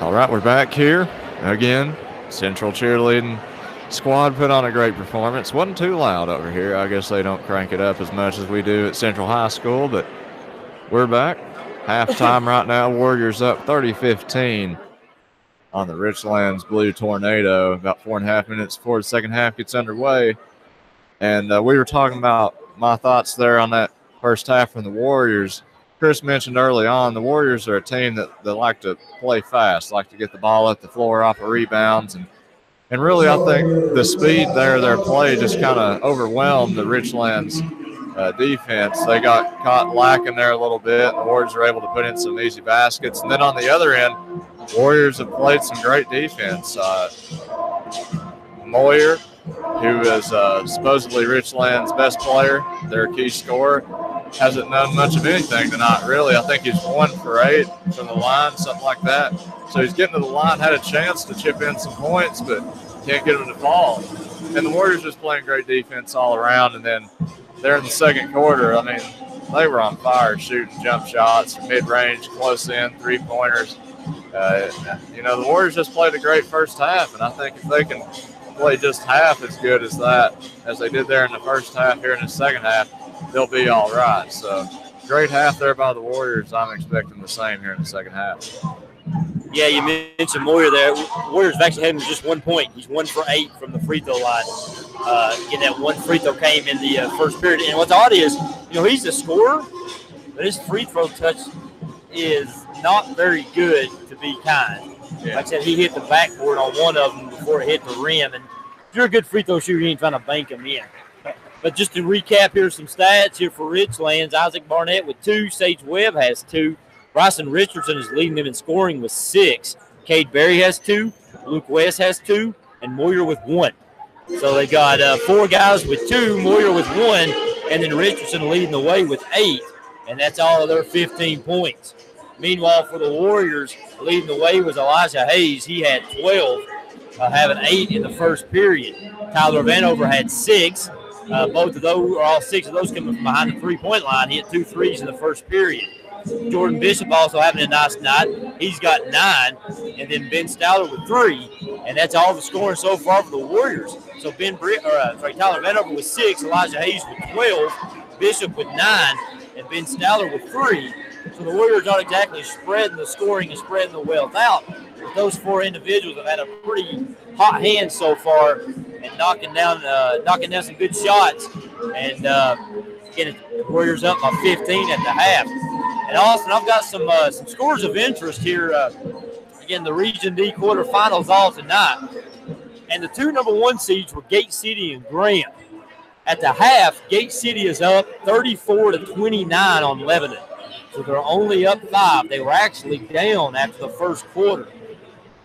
All right, we're back here again. Central cheerleading squad put on a great performance. Wasn't too loud over here. I guess they don't crank it up as much as we do at Central High School, but we're back. Halftime right now. Warriors up 30-15 on the Richlands Blue Tornado. About 4.5 minutes before the second half gets underway. And we were talking about my thoughts there on that first half from the Warriors. Chris mentioned early on, the Warriors are a team that like to play fast, like to get the ball up the floor off of rebounds. And really, I think the speed there, their play just kind of overwhelmed the Richlands defense. They got caught lacking there a little bit. The Warriors were able to put in some easy baskets. And then on the other end, Warriors have played some great defense. Moyer, who is supposedly Richlands' best player, their key scorer, hasn't done much of anything tonight, really. I think he's 1 for 8 from the line, something like that. So he's getting to the line, had a chance to chip in some points, but can't get him to fall. And the Warriors just playing great defense all around. And then there in the second quarter, I mean, they were on fire shooting jump shots, mid-range, close in, three-pointers. The Warriors just played a great first half, and I think if they can play just half as good as that, as they did there in the first half, here in the second half, they'll be all right. So great half there by the Warriors. I'm expecting the same here in the second half. Yeah, you mentioned Moyer there. Warriors have actually had him just 1 point. He's 1 for 8 from the free throw line. Again, that one free throw came in the first period. And what's odd is, he's a scorer, but his free throw touch is not very good, to be kind. Yeah. Like I said, he hit the backboard on one of them before it hit the rim. And if you're a good free throw shooter, you ain't trying to bank them in. But just to recap here, some stats here for Richlands. Isaac Barnett with 2. Sage Webb has 2. Bryson Richardson is leading them in scoring with 6. Cade Berry has 2. Luke West has 2. And Moyer with 1. So they got 4 guys with 2, Moyer with 1, and then Richardson leading the way with 8. And that's all of their 15 points. Meanwhile, for the Warriors, leading the way was Elijah Hayes. He had 12, having 8 in the first period. Tyler Vanover had 6. Both of those, or all 6 of those coming from behind the three-point line. He hit 2 threes in the first period. Jordan Bishop also having a nice night. He's got 9. And then Ben Stowler with 3. And that's all the scoring so far for the Warriors. So Tyler Vanover with 6, Elijah Hayes with 12, Bishop with 9, and Ben Stowler with 3. So the Warriors aren't exactly spreading the scoring and spreading the wealth out. But those 4 individuals have had a pretty hot hand so far and knocking down some good shots. And getting the Warriors up by 15 at the half. And Austin, I've got some scores of interest here. Again, the Region D quarterfinals all tonight. And the 2 number 1 seeds were Gate City and Graham. At the half, Gate City is up 34-29 on Lebanon. So they're only up 5. They were actually down after the first quarter.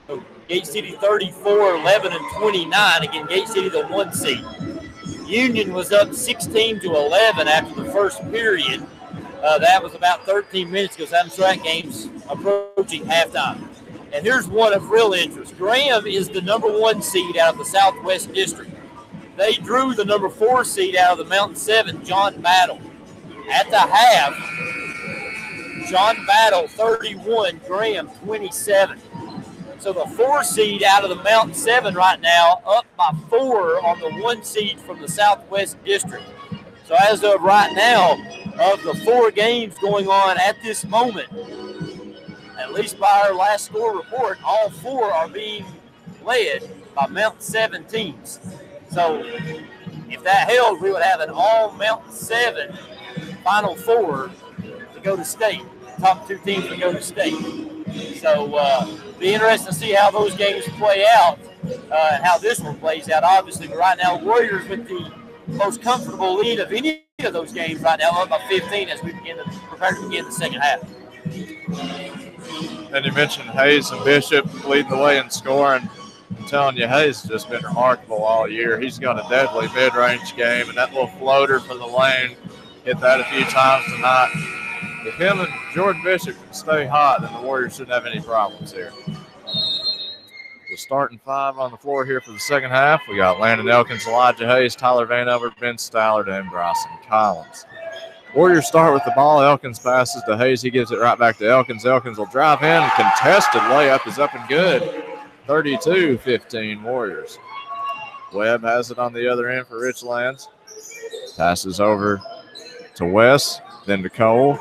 So Gate City 34, Lebanon 29. Again, Gate City the 1 seed. Union was up 16-11 after the first period. That was about 13 minutes ago. So that game's approaching halftime. And here's one of real interest. Graham is the number 1 seed out of the Southwest District. They drew the number 4 seed out of the Mountain 7, John Battle. At the half, John Battle 31, Graham 27. So the 4 seed out of the Mountain 7 right now, up by 4 on the 1 seed from the Southwest District. So as of right now, of the 4 games going on at this moment, at least by our last score report, all 4 are being led by Mountain 7 teams. So if that held, we would have an all Mountain 7 Final 4 to go to state. Top 2 teams to go to state. So be interesting to see how those games play out and how this one plays out. Obviously, but right now, Warriors with the most comfortable lead of any of those games right now, up by 15 as we prepare to begin the second half. And you mentioned Hayes and Bishop leading the way in scoring. I'm telling you, Hayes has just been remarkable all year. He's got a deadly mid-range game, and that little floater for the lane, hit that a few times tonight. If him and Jordan Bishop can stay hot, then the Warriors shouldn't have any problems here. The starting 5 on the floor here for the second half. We got Landon Elkins, Elijah Hayes, Tyler Vanover, Ben Stallard, and Bryson Collins. Warriors start with the ball. Elkins passes to Hayes. He gives it right back to Elkins. Elkins will drive in. Contested layup is up and good. 32-15 Warriors. Webb has it on the other end for Richlands. Passes over to West, then to Cole,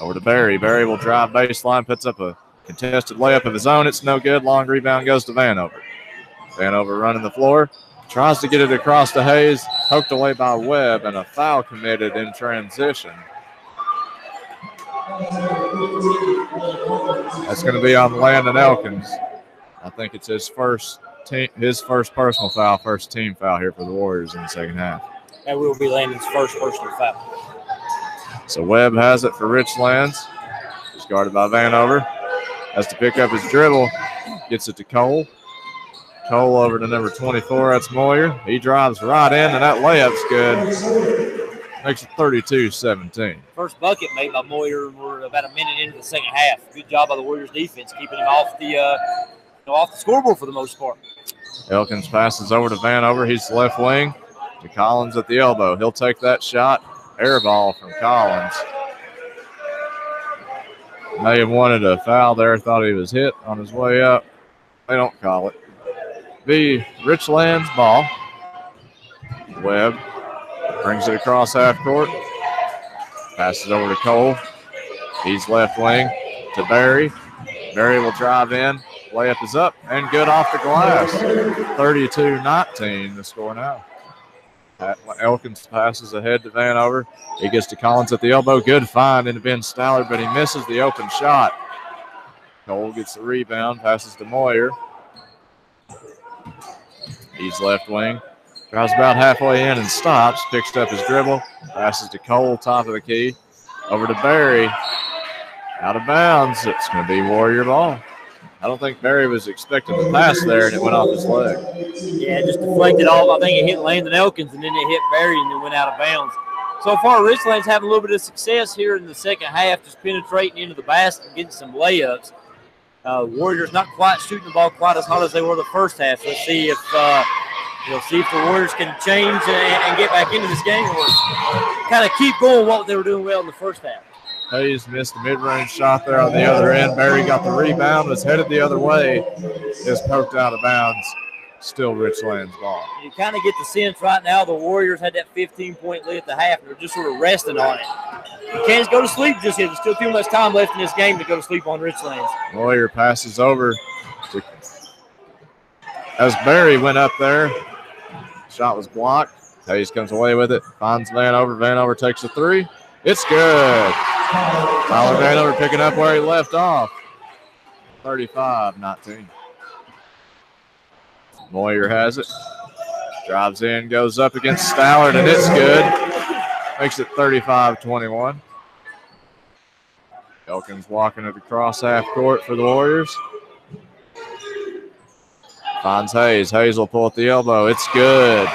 over to Barry. Barry will drive baseline, puts up a contested layup of his own. It's no good. Long rebound goes to Vanover. Vanover running the floor. Tries to get it across to Hayes. Poked away by Webb, and a foul committed in transition. That's going to be on Landon Elkins. I think it's his first personal foul, first team foul here for the Warriors in the second half. That will be Landon's first personal foul. So Webb has it for Richlands. He's guarded by Vanover. Has to pick up his dribble. Gets it to Cole. Cole over to number 24. That's Moyer. He drives right in, and that layup's good. Makes it 32-17. First bucket made by Moyer. We're about a minute into the second half. Good job by the Warriors defense, keeping him off the scoreboard for the most part. Elkins passes over to Vanover. He's left wing to Collins at the elbow. He'll take that shot. Air ball from Collins. May have wanted a foul there. Thought he was hit on his way up. They don't call it. Be Richlands ball. Webb brings it across half court. Passes over to Cole. He's left wing to Barry. Barry will drive in. Layup is up and good off the glass. 32-19 the score now. Elkins passes ahead to Vanover. He gets to Collins at the elbow. Good find into Ben Stallard, but he misses the open shot. Cole gets the rebound, passes to Moyer. He's left wing. Drives about halfway in and stops. Picks up his dribble. Passes to Cole, top of the key. Over to Barry. Out of bounds. It's going to be Warrior ball. I don't think Barry was expecting the pass there, and it went off his leg. Yeah, just deflected off. I think it hit Landon Elkins, and then it hit Barry, and then went out of bounds. So far, Richlands having a little bit of success here in the second half, just penetrating into the basket and getting some layups. Warriors not quite shooting the ball quite as hard as they were the first half. Let's see if the Warriors can change and get back into this game, or kind of keep going what they were doing well in the first half. Hayes missed a mid-range shot there on the other end. Barry got the rebound, was headed the other way, just poked out of bounds. Still Richlands ball. You kind of get the sense right now the Warriors had that 15-point lead at the half, and they're just sort of resting on it. You can't go to sleep just yet. There's still too much time left in this game to go to sleep on Richlands. Moyer passes over to, as Barry went up there. Shot was blocked. Hayes comes away with it. Finds Vanover. Vanover takes a three. It's good. Tyler Vanover picking up where he left off. 35-19. Moyer has it. Drives in, goes up against Stallard, and it's good. Makes it 35-21. Elkins walking it across half court for the Warriors. Finds Hayes. Hayes will pull at the elbow. It's good.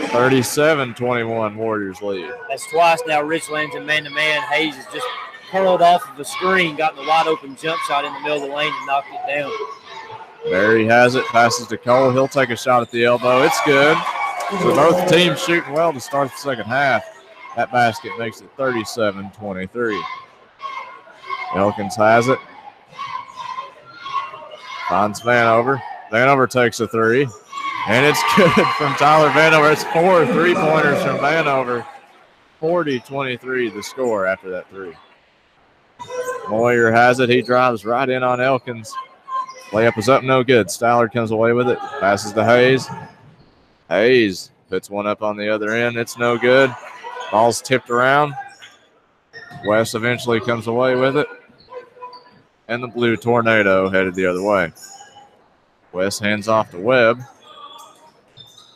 37-21 Warriors lead. That's twice now Richlands and man-to-man. Hayes has just curled off of the screen, gotten a wide open jump shot in the middle of the lane and knocked it down. Barry has it, passes to Cole. He'll take a shot at the elbow. It's good. So both teams shooting well to start the second half. That basket makes it 37-23. Elkins has it. Finds Vanover. Vanover takes a three. And it's good from Tyler Vanover. It's 4 3-pointers from Vanover. 40-23 the score after that three. Moyer has it. He drives right in on Elkins. Layup is up, no good. Stallard comes away with it. Passes to Hayes. Hayes puts one up on the other end. It's no good. Ball's tipped around. West eventually comes away with it. And the Blue Tornado headed the other way. West hands off to Webb.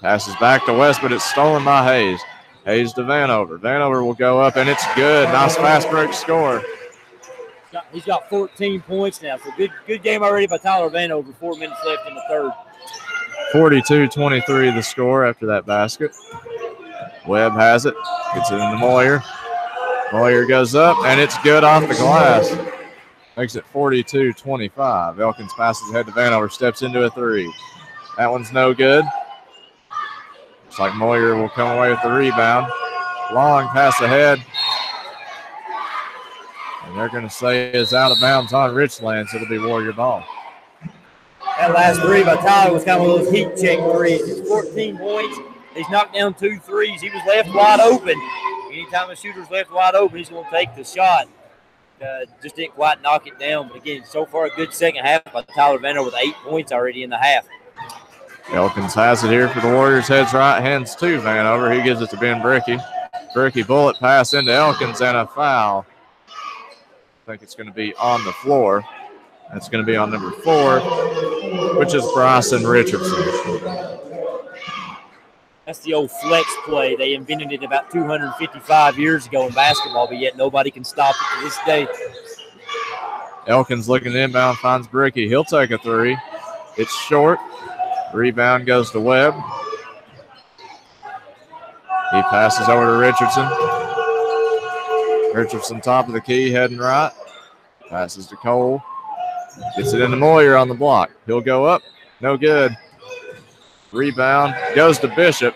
Passes back to West, but it's stolen by Hayes. Hayes to Vanover. Vanover will go up, and it's good. Nice fast break score. He's got 14 points now. So good game already by Tyler Vanover. 4 minutes left in the third. 42-23 the score after that basket. Webb has it. Gets it into Moyer. Moyer goes up, and it's good off the glass. Makes it 42-25. Elkins passes ahead to Vanover. Steps into a three. That one's no good. Looks like Moyer will come away with the rebound. Long pass ahead. And they're going to say it's out of bounds on Richlands. It'll be Warrior ball. That last three by Tyler was kind of one of those heat check threes. It's 14 points. He's knocked down 2 threes. He was left wide open. Anytime a shooter's left wide open, he's going to take the shot. Just didn't quite knock it down. But again, so far a good second half by Tyler Venter with 8 points already in the half. Elkins has it here for the Warriors. Heads right, hands to Vanover. He gives it to Ben Brickey. Brickey bullet pass into Elkins and a foul. I think it's going to be on the floor. That's going to be on number 4, which is Bryson Richardson. That's the old flex play. They invented it about 255 years ago in basketball, but yet nobody can stop it to this day. Elkins looking inbound, finds Brickey. He'll take a 3. It's short. Rebound goes to Webb. He passes over to Richardson. Richardson top of the key, heading right. Passes to Cole. Gets it into Moyer on the block. He'll go up. No good. Rebound goes to Bishop.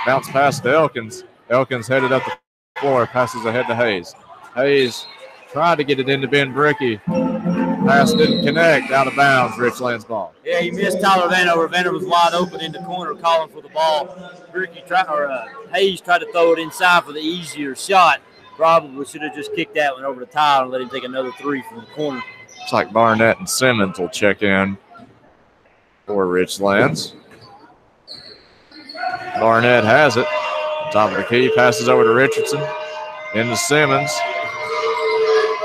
Bounce pass to Elkins. Elkins headed up the floor. Passes ahead to Hayes. Hayes tried to get it into Ben Brickey. Pass didn't connect. Out of bounds. Richlands ball. Yeah, he missed Tyler Vanover. Vanover was wide open in the corner calling for the ball. Hayes tried to throw it inside for the easier shot. Probably should have just kicked that one over to Tyler and let him take another 3 from the corner. Looks like Barnett and Simmons will check in for Richlands. Barnett has it. Top of the key, passes over to Richardson. Into Simmons.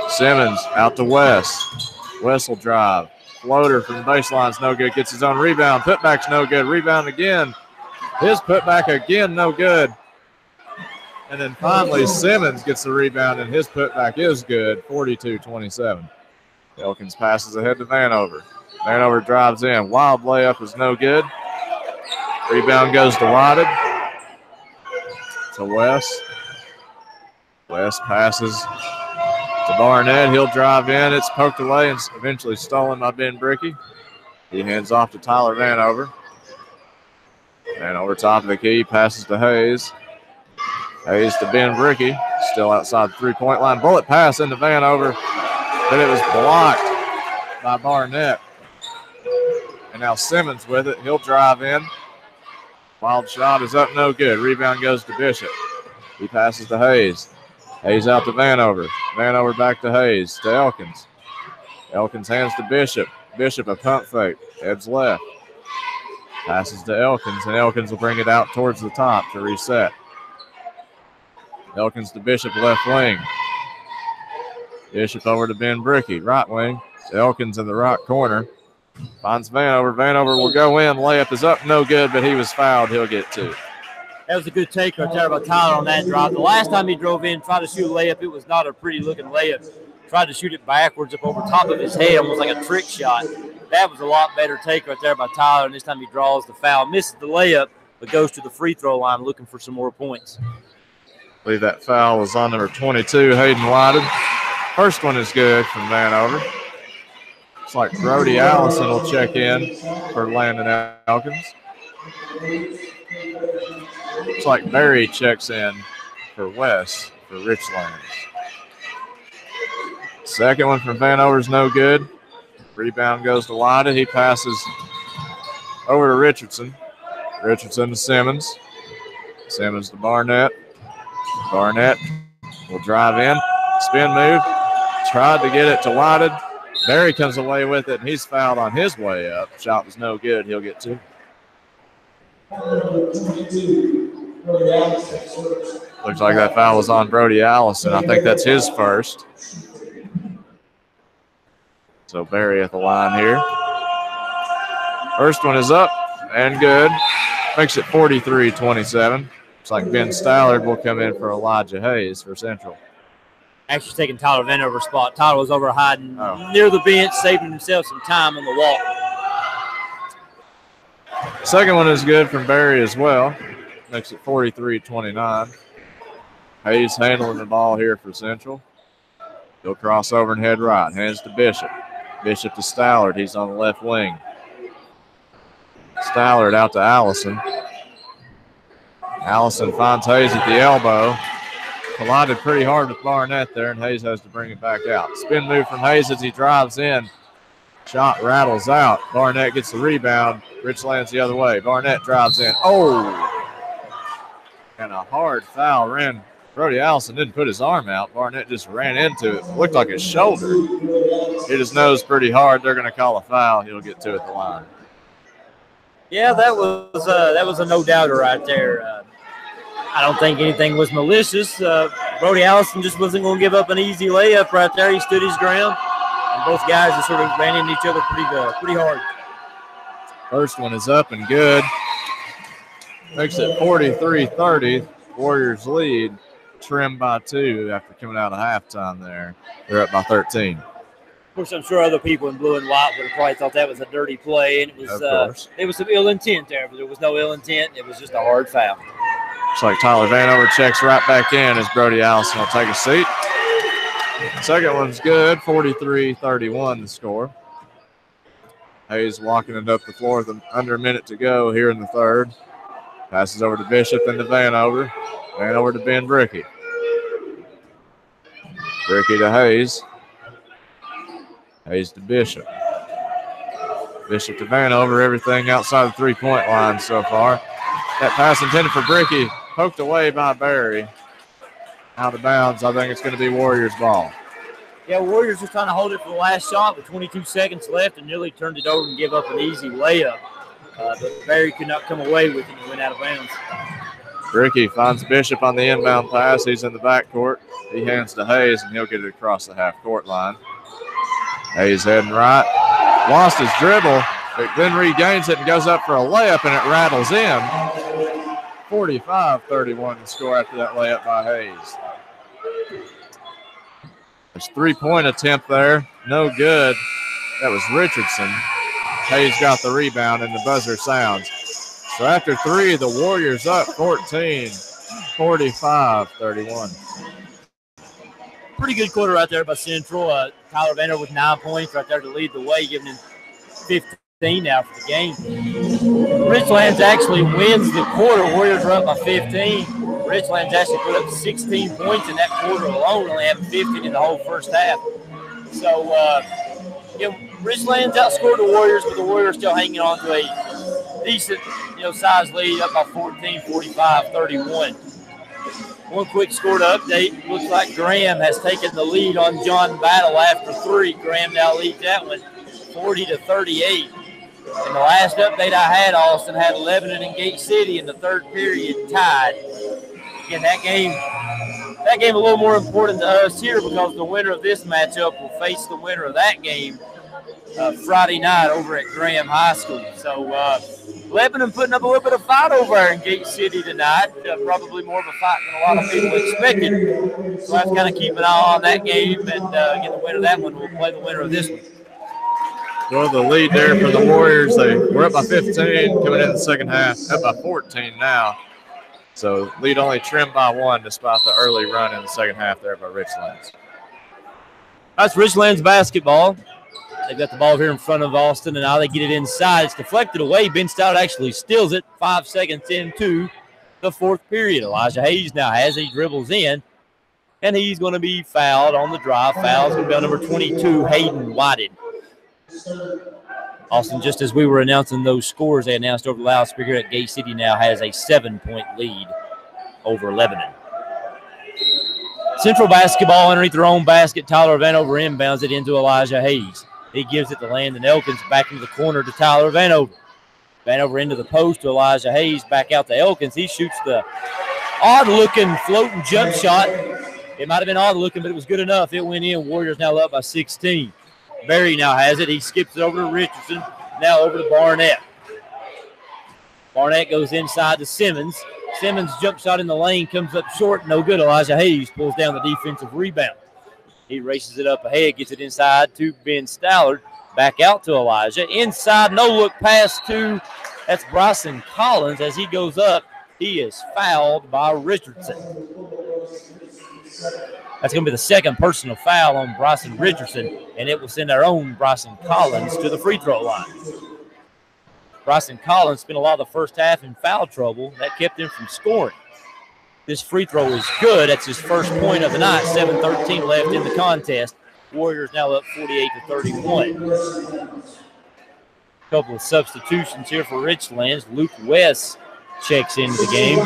Simmons out to West. West will drive. Floater from the baseline's no good. Gets his own rebound. Putback's no good. Rebound again. His putback again, no good. And then finally Simmons gets the rebound, and his putback is good, 42-27. Elkins passes ahead to Vanover. Vanover drives in. Wild layup is no good. Rebound goes to Wadded. To West. West passes to Barnett. He'll drive in. It's poked away and eventually stolen by Ben Brickey. He hands off to Tyler Vanover. Vanover top of the key. Passes to Hayes. Hayes to Ben Brickey. Still outside the three-point line. Bullet pass into Vanover, but it was blocked by Barnett. And now Simmons with it. He'll drive in. Wild shot is up, no good. Rebound goes to Bishop. He passes to Hayes. Hayes out to Vanover. Vanover back to Hayes, to Elkins. Elkins hands to Bishop. Bishop a pump fake. Heads left. Passes to Elkins, and Elkins will bring it out towards the top to reset. Elkins to Bishop, left wing. Bishop over to Ben Brickey, right wing. Elkins in the right corner. Finds Vanover. Vanover will go in. Layup is up, no good, but he was fouled. He'll get 2. That was a good take right there by Tyler on that drive. The last time he drove in, tried to shoot a layup, it was not a pretty-looking layup. Tried to shoot it backwards up over top of his head, almost like a trick shot. That was a lot better take right there by Tyler, and this time he draws the foul. Misses the layup, but goes to the free throw line looking for some more points. I believe that foul was on number 22, Hayden Whited. First one is good from Vanover. Looks like Brody Allison will check in for Landon Elkins. Looks like Barry checks in for Wes for Richlands. Second one from Vanover's no good. Rebound goes to Whited. He passes over to Richardson. Richardson to Simmons. Simmons to Barnett. Barnett will drive in. Spin move. Tried to get it to Whited. Barry comes away with it, and he's fouled on his way up. Shot was no good. He'll get 2. Looks like that foul was on Brody Allison. I think that's his first. So Barry at the line here. First one is up and good. Makes it 43-27. Looks like Ben Stallard will come in for Elijah Hayes for Central. Actually taking Tyler Vanover's spot. Tyler was over hiding near the bench, saving himself some time on the walk. Second one is good from Barry as well. Makes it 43-29. Hayes handling the ball here for Central. He'll cross over and head right. Hands to Bishop. Bishop to Stallard. He's on the left wing. Stallard out to Allison. Allison finds Hayes at the elbow. collided pretty hard with Barnett there, and Hayes has to bring it back out. Spin move from Hayes as he drives in. Shot rattles out. Barnett gets the rebound. Richlands the other way. Barnett drives in. Oh! And a hard foul ran. Brody Allison didn't put his arm out. Barnett just ran into it. Looked like his shoulder. Hit his nose pretty hard. They're going to call a foul. He'll get two at the line. Yeah, that was a no-doubter right there. I don't think anything was malicious. Brody Allison just wasn't going to give up an easy layup right there. He stood his ground, and both guys just sort of ran into each other pretty hard. First one is up and good. Makes it 43-30. Warriors lead. Trimmed by 2 after coming out of halftime there. They're up by 13. Of course, I'm sure other people in blue and white would have probably thought that was a dirty play, and it was some ill intent there, but there was no ill intent. It was just a hard foul. Looks like Tyler Vanover checks right back in as Brody Allison will take a seat. Second one's good, 43-31 the score. Hayes walking it up the floor with under a minute to go here in the third. Passes over to Bishop and to Vanover. Vanover to Ben Brickey. Brickey to Hayes. Hayes to Bishop. Bishop to Vanover. Everything outside the three-point line so far. That pass intended for Brickey. Poked away by Barry. Out of bounds. I think it's going to be Warriors ball. Yeah, Warriors were trying to hold it for the last shot with 22 seconds left and nearly turned it over and gave up an easy layup. But Barry could not come away with it and went out of bounds. Brickey finds Bishop on the inbound pass. He's in the backcourt. He hands to Hayes, and he'll get it across the half-court line. Hayes heading right. Lost his dribble, but then regains it and goes up for a layup, and it rattles in. 45-31 the score after that layup by Hayes. There's a three-point attempt there. No good. That was Richardson. Hayes got the rebound, and the buzzer sounds. So after three, the Warriors up 14, 45-31. Pretty good quarter right there by Central. Tyler Vanover with 9 points right there to lead the way, giving him 15 now for the game. Richlands actually wins the quarter. Warriors are up by 15. Richlands actually put up 16 points in that quarter alone, only having 15 in the whole first half. So, Richlands outscored the Warriors, but the Warriors still hanging on to a decent, size lead, up by 14, 45-31. One quick score to update. Looks like Graham has taken the lead on John Battle after 3. Graham now leads that one 40-38. And the last update I had, Austin had Lebanon and Gate City in the third period tied. Again, that game a little more important to us here because the winner of this matchup will face the winner of that game Friday night over at Graham High School. So Lebanon putting up a little bit of fight over there in Gate City tonight. Probably more of a fight than a lot of people expected. So I have to kind of keep an eye on that game and get the winner of that one. We'll play the winner of this one. Well, the lead there for the Warriors. They were up by 15 coming in the second half, up by 14 now. So lead only trimmed by 1 despite the early run in the second half there by Richlands. That's Richlands basketball. They've got the ball here in front of Austin, and now they get it inside. It's deflected away. Ben Stout actually steals it 5 seconds into the fourth period. Elijah Hayes now has it. He dribbles in, and he's going to be fouled on the drive. Foul's going to be on number 22, Hayden Whited. Austin, just as we were announcing those scores, they announced over the loudspeaker that Gate City now has a 7-point lead over Lebanon. Central basketball underneath their own basket. Tyler Vanover inbounds it into Elijah Hayes. He gives it to Landon Elkins back into the corner to Tyler Vanover. Vanover into the post to Elijah Hayes, back out to Elkins. He shoots the odd-looking floating jump shot. It might have been odd-looking, but it was good enough. It went in. Warriors now up by 16. Barry now has it. He skips it over to Richardson. Now over to Barnett. Barnett goes inside to Simmons. Simmons' jump shot in the lane comes up short. No good. Elijah Hayes pulls down the defensive rebound. He races it up ahead, gets it inside to Ben Stallard. Back out to Elijah. Inside, no-look pass to, that's Bryson Collins. As he goes up, he is fouled by Richardson. That's going to be the second personal foul on Bryson Richardson, and it will send our own Bryson Collins to the free throw line. Bryson Collins spent a lot of the first half in foul trouble. That kept him from scoring. This free throw is good. That's his first point of the night. 7:13 left in the contest. Warriors now up 48-31. Couple of substitutions here for Richlands. Luke West checks into the game.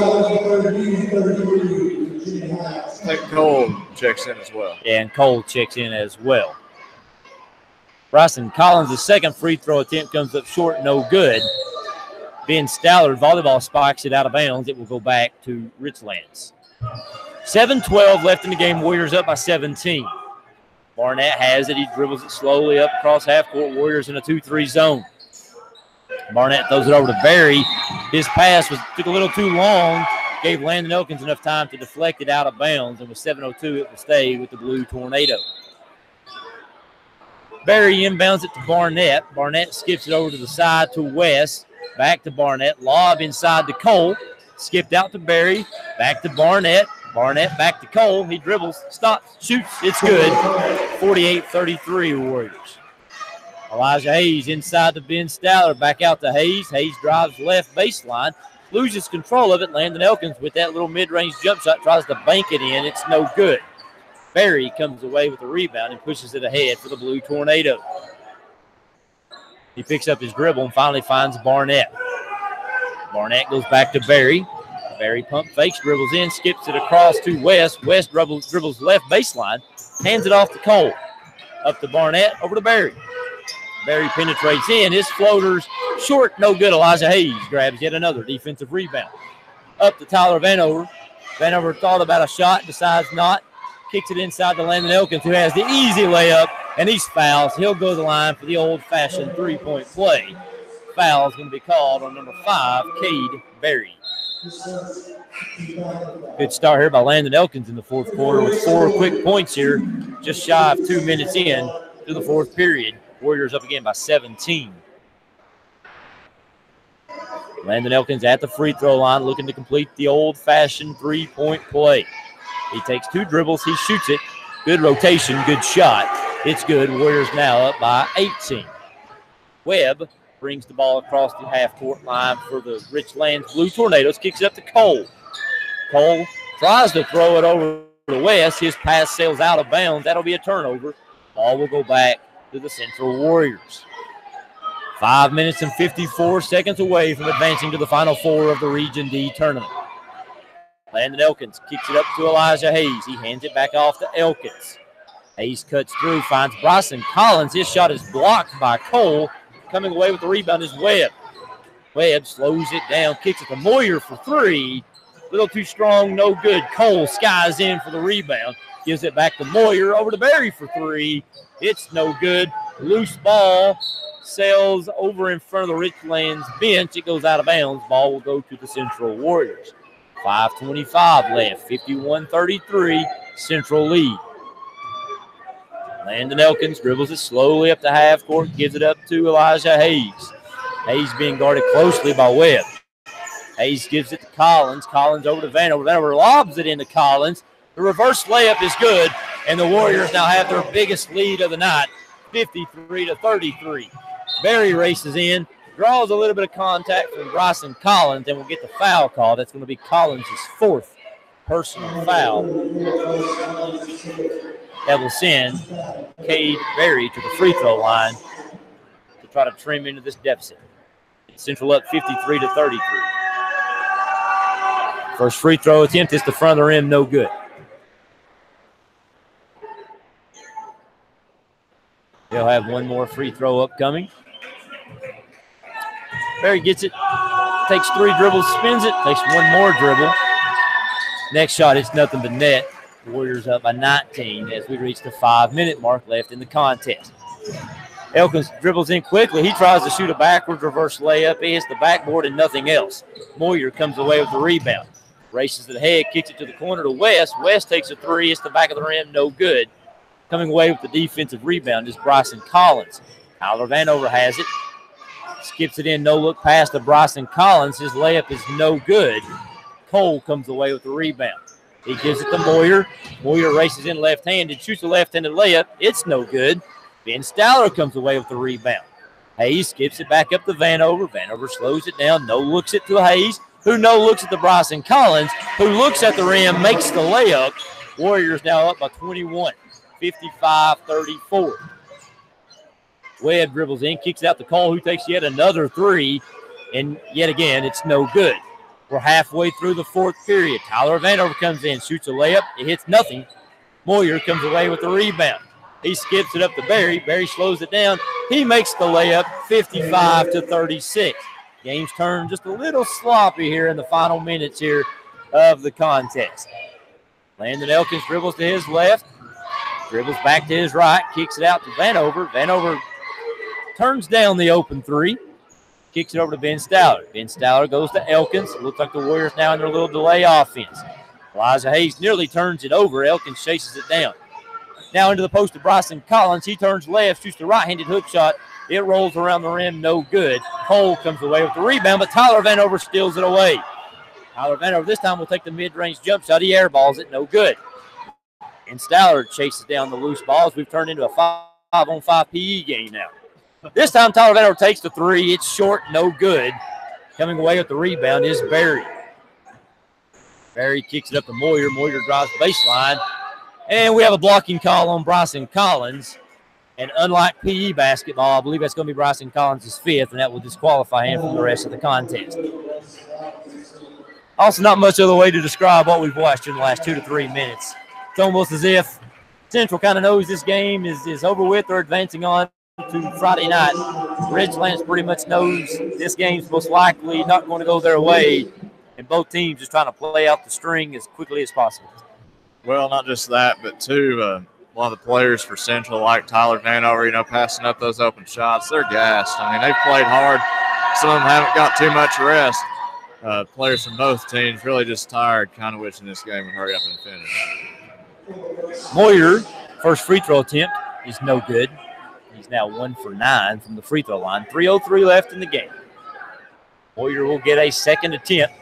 I think Cole checks in as well. Yeah, and Cole checks in as well. Bryson Collins, the second free throw attempt comes up short, no good. Ben Stallard, volleyball, spikes it out of bounds. It will go back to Richlands. 7:12 left in the game. Warriors up by 17. Barnett has it. He dribbles it slowly up across half court. Warriors in a 2-3 zone. Barnett throws it over to Berry. His pass took a little too long. Gave Landon Elkins enough time to deflect it out of bounds. And with 7:02, it will stay with the Blue Tornado. Berry inbounds it to Barnett. Barnett skips it over to the side to West. Back to Barnett. Lob inside to Cole. Skipped out to Berry. Back to Barnett. Barnett back to Cole. He dribbles, stops, shoots. It's good. 48-33 Warriors. Elijah Hayes inside to Ben Stallard. Back out to Hayes. Hayes drives left baseline. Loses control of it. Landon Elkins with that little mid-range jump shot tries to bank it in. It's no good. Berry comes away with the rebound and pushes it ahead for the Blue Tornado. He picks up his dribble and finally finds Barnett. Barnett goes back to Berry. Berry pump fakes, dribbles in, skips it across to West. West dribbles left baseline, hands it off to Cole. Up to Barnett, over to Berry. Berry penetrates in. His floater's short, no good. Elijah Hayes grabs yet another defensive rebound. Up to Tyler Vanover. Vanover thought about a shot, decides not. Kicks it inside to Landon Elkins, who has the easy layup, and he's fouled. He'll go to the line for the old-fashioned three-point play. Foul is going to be called on number 5, Cade Berry. Good start here by Landon Elkins in the fourth quarter with 4 quick points here, just shy of 2 minutes in to the fourth period. Warriors up again by 17. Landon Elkins at the free throw line looking to complete the old-fashioned three-point play. He takes 2 dribbles. He shoots it. Good rotation, good shot. It's good. Warriors now up by 18. Webb brings the ball across the half-court line for the Richlands Blue Tornadoes. Kicks it up to Cole. Cole tries to throw it over to West. His pass sails out of bounds. That'll be a turnover. Ball will go back to the Central Warriors. 5 minutes and 54 seconds away from advancing to the Final Four of the Region D tournament. Landon Elkins kicks it up to Elijah Hayes. He hands it back off to Elkins. Hayes cuts through, finds Bryson Collins. His shot is blocked by Cole. Coming away with the rebound is Webb. Webb slows it down, kicks it to Moyer for 3. A little too strong, no good. Cole skies in for the rebound. Gives it back to Moyer, over to Berry for 3. It's no good. Loose ball sails over in front of the Richlands bench. It goes out of bounds. Ball will go to the Central Warriors. 5:25 left, 51-33, Central lead. Landon Elkins dribbles it slowly up the half court, gives it up to Elijah Hayes. Hayes being guarded closely by Webb. Hayes gives it to Collins. Collins over to Vanover. Vanover lobs it into Collins. The reverse layup is good, and the Warriors now have their biggest lead of the night, 53-33. Berry races in, draws a little bit of contact from Bryson Collins, and will get the foul call. That's going to be Collins' 4th personal foul. That will send Cade Berry to the free throw line to try to trim into this deficit. Central up 53-33. First free throw attempt is the front of the rim, no good. They'll have one more free throw upcoming. Berry gets it, takes 3 dribbles, spins it, takes 1 more dribble. Next shot, it's nothing but net. Warriors up by 19 as we reach the 5-minute mark left in the contest. Elkins dribbles in quickly. He tries to shoot a backwards reverse layup. He hits the backboard and nothing else. Moyer comes away with the rebound. Races it ahead, kicks it to the corner to West. West takes a 3, hits the back of the rim, no good. Coming away with the defensive rebound is Bryson Collins. Tyler Vanover has it. Skips it in, no look pass to Bryson Collins. His layup is no good. Cole comes away with the rebound. He gives it to Moyer. Moyer races in left-handed, shoots a left-handed layup. It's no good. Ben Stallard comes away with the rebound. Hayes skips it back up to Vanover. Vanover slows it down, no looks it to Hayes. who looks at the Bryson Collins, who looks at the rim, makes the layup. Warriors now up by 21, 55-34. Webb dribbles in, kicks it out to Cole, who takes yet another three, and yet again, it's no good. We're halfway through the fourth period. Tyler Vanover comes in, shoots a layup. It hits nothing. Moyer comes away with the rebound. He skips it up to Barry. Barry slows it down. He makes the layup, 55-36. Game's turned just a little sloppy here in the final minutes here of the contest. Landon Elkins dribbles to his left, dribbles back to his right, kicks it out to Vanover. Vanover turns down the open three, kicks it over to Ben Stowler. Ben Stowler goes to Elkins. It looks like the Warriors now in their little delay offense. Elijah Hayes nearly turns it over. Elkins chases it down. Now into the post to Bryson Collins. He turns left, shoots the right-handed hook shot. It rolls around the rim, no good. Cole comes away with the rebound, but Tyler Vanover steals it away. Tyler Vanover this time will take the mid-range jump shot. He airballs it, no good. And Stallard chases down the loose balls. We've turned into a 5-on-5 PE game now. This time Tyler Vanover takes the three. It's short, no good. Coming away with the rebound is Barry. Barry kicks it up to Moyer. Moyer drives the baseline. And we have a blocking call on Bryson Collins. And unlike PE basketball, I believe that's going to be Bryson Collins' fifth, and that will disqualify him from the rest of the contest. Also, not much other way to describe what we've watched in the last 2 to 3 minutes. It's almost as if Central kind of knows this game is over with or advancing on to Friday night. Richlands pretty much knows this game's most likely not going to go their way, and both teams just trying to play out the string as quickly as possible. Well, not just that, but too, a lot of the players for Central, like Tyler Vanover, passing up those open shots, they're gassed. I mean, they've played hard. Some of them haven't got too much rest. Players from both teams really just tired, kind of wishing this game would hurry up and finish. Moyer, first free throw attempt is no good. He's now 1 for 9 from the free throw line. 3:03 left in the game. Moyer will get a second attempt.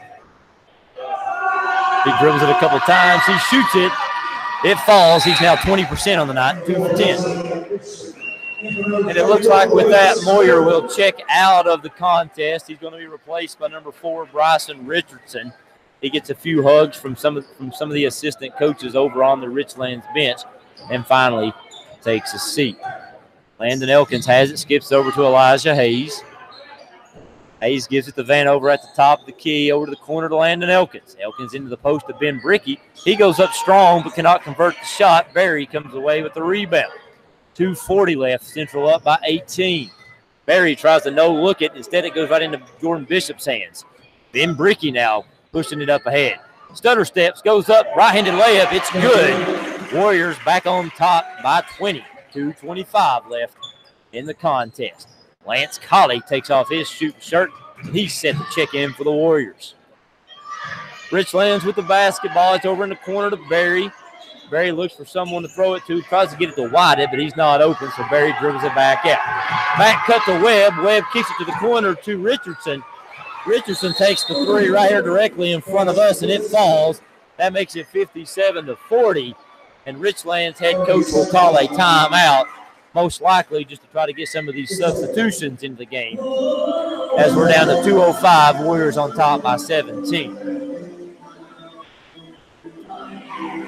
He dribbles it a couple times. He shoots it. It falls. He's now 20% on the night, 2 for 10. And it looks like with that, Moyer will check out of the contest. He's going to be replaced by number 4, Bryson Richardson. He gets a few hugs from some of the assistant coaches over on the Richlands bench, and finally takes a seat. Landon Elkins has it, skips over to Elijah Hayes. Hayes gives it to Vanover at the top of the key, over to the corner to Landon Elkins. Elkins into the post to Ben Brickey. He goes up strong but cannot convert the shot. Barry comes away with the rebound. 2:40 left, Central up by 18. Barry tries to no-look it. Instead, it goes right into Jordan Bishop's hands. Ben Brickey now pushing it up ahead. Stutter steps, goes up, right-handed layup. It's good. Warriors back on top by 20. 2:25 left in the contest. Lance Colley takes off his shooting shirt. He's set to check in for the Warriors. Richlands with the basketball. It's over in the corner to Barry. Barry looks for someone to throw it to. Tries to get it to Whited, but he's not open, so Barry dribbles it back out. Back cut to Webb. Webb kicks it to the corner to Richardson. Richardson takes the three right here directly in front of us, and it falls. That makes it 57-40, and Richlands head coach will call a timeout, most likely just to try to get some of these substitutions into the game. As we're down to 2:05, Warriors on top by 17.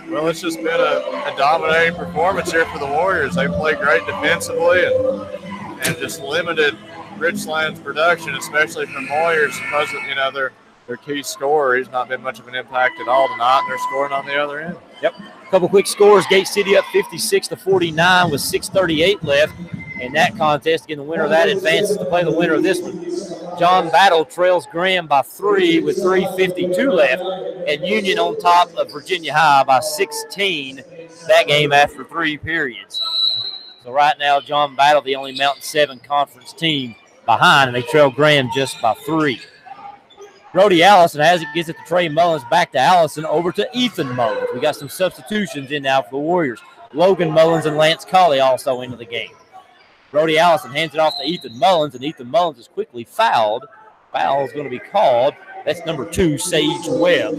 Well, it's just been a dominating performance here for the Warriors. They played great defensively and just limited Richlands' production, especially from Warriors, because of, their key scorer. He's not been much of an impact at all tonight, and they're scoring on the other end. Yep. A couple quick scores. Gate City up 56-49 with 6:38 left. In that contest, again, the winner of that advances to play the winner of this one. John Battle trails Graham by 3 with 3:52 left, and Union on top of Virginia High by 16. That game after 3 periods. So right now, John Battle, the only Mountain 7 conference team behind, and they trail Graham just by 3. Brody Allison has it, gets it to Trey Mullins, back to Allison, over to Ethan Mullins. We got some substitutions in now for the Warriors. Logan Mullins and Lance Colley also into the game. Brody Allison hands it off to Ethan Mullins, and Ethan Mullins is quickly fouled. Foul is going to be called. That's number 2, Sage Webb.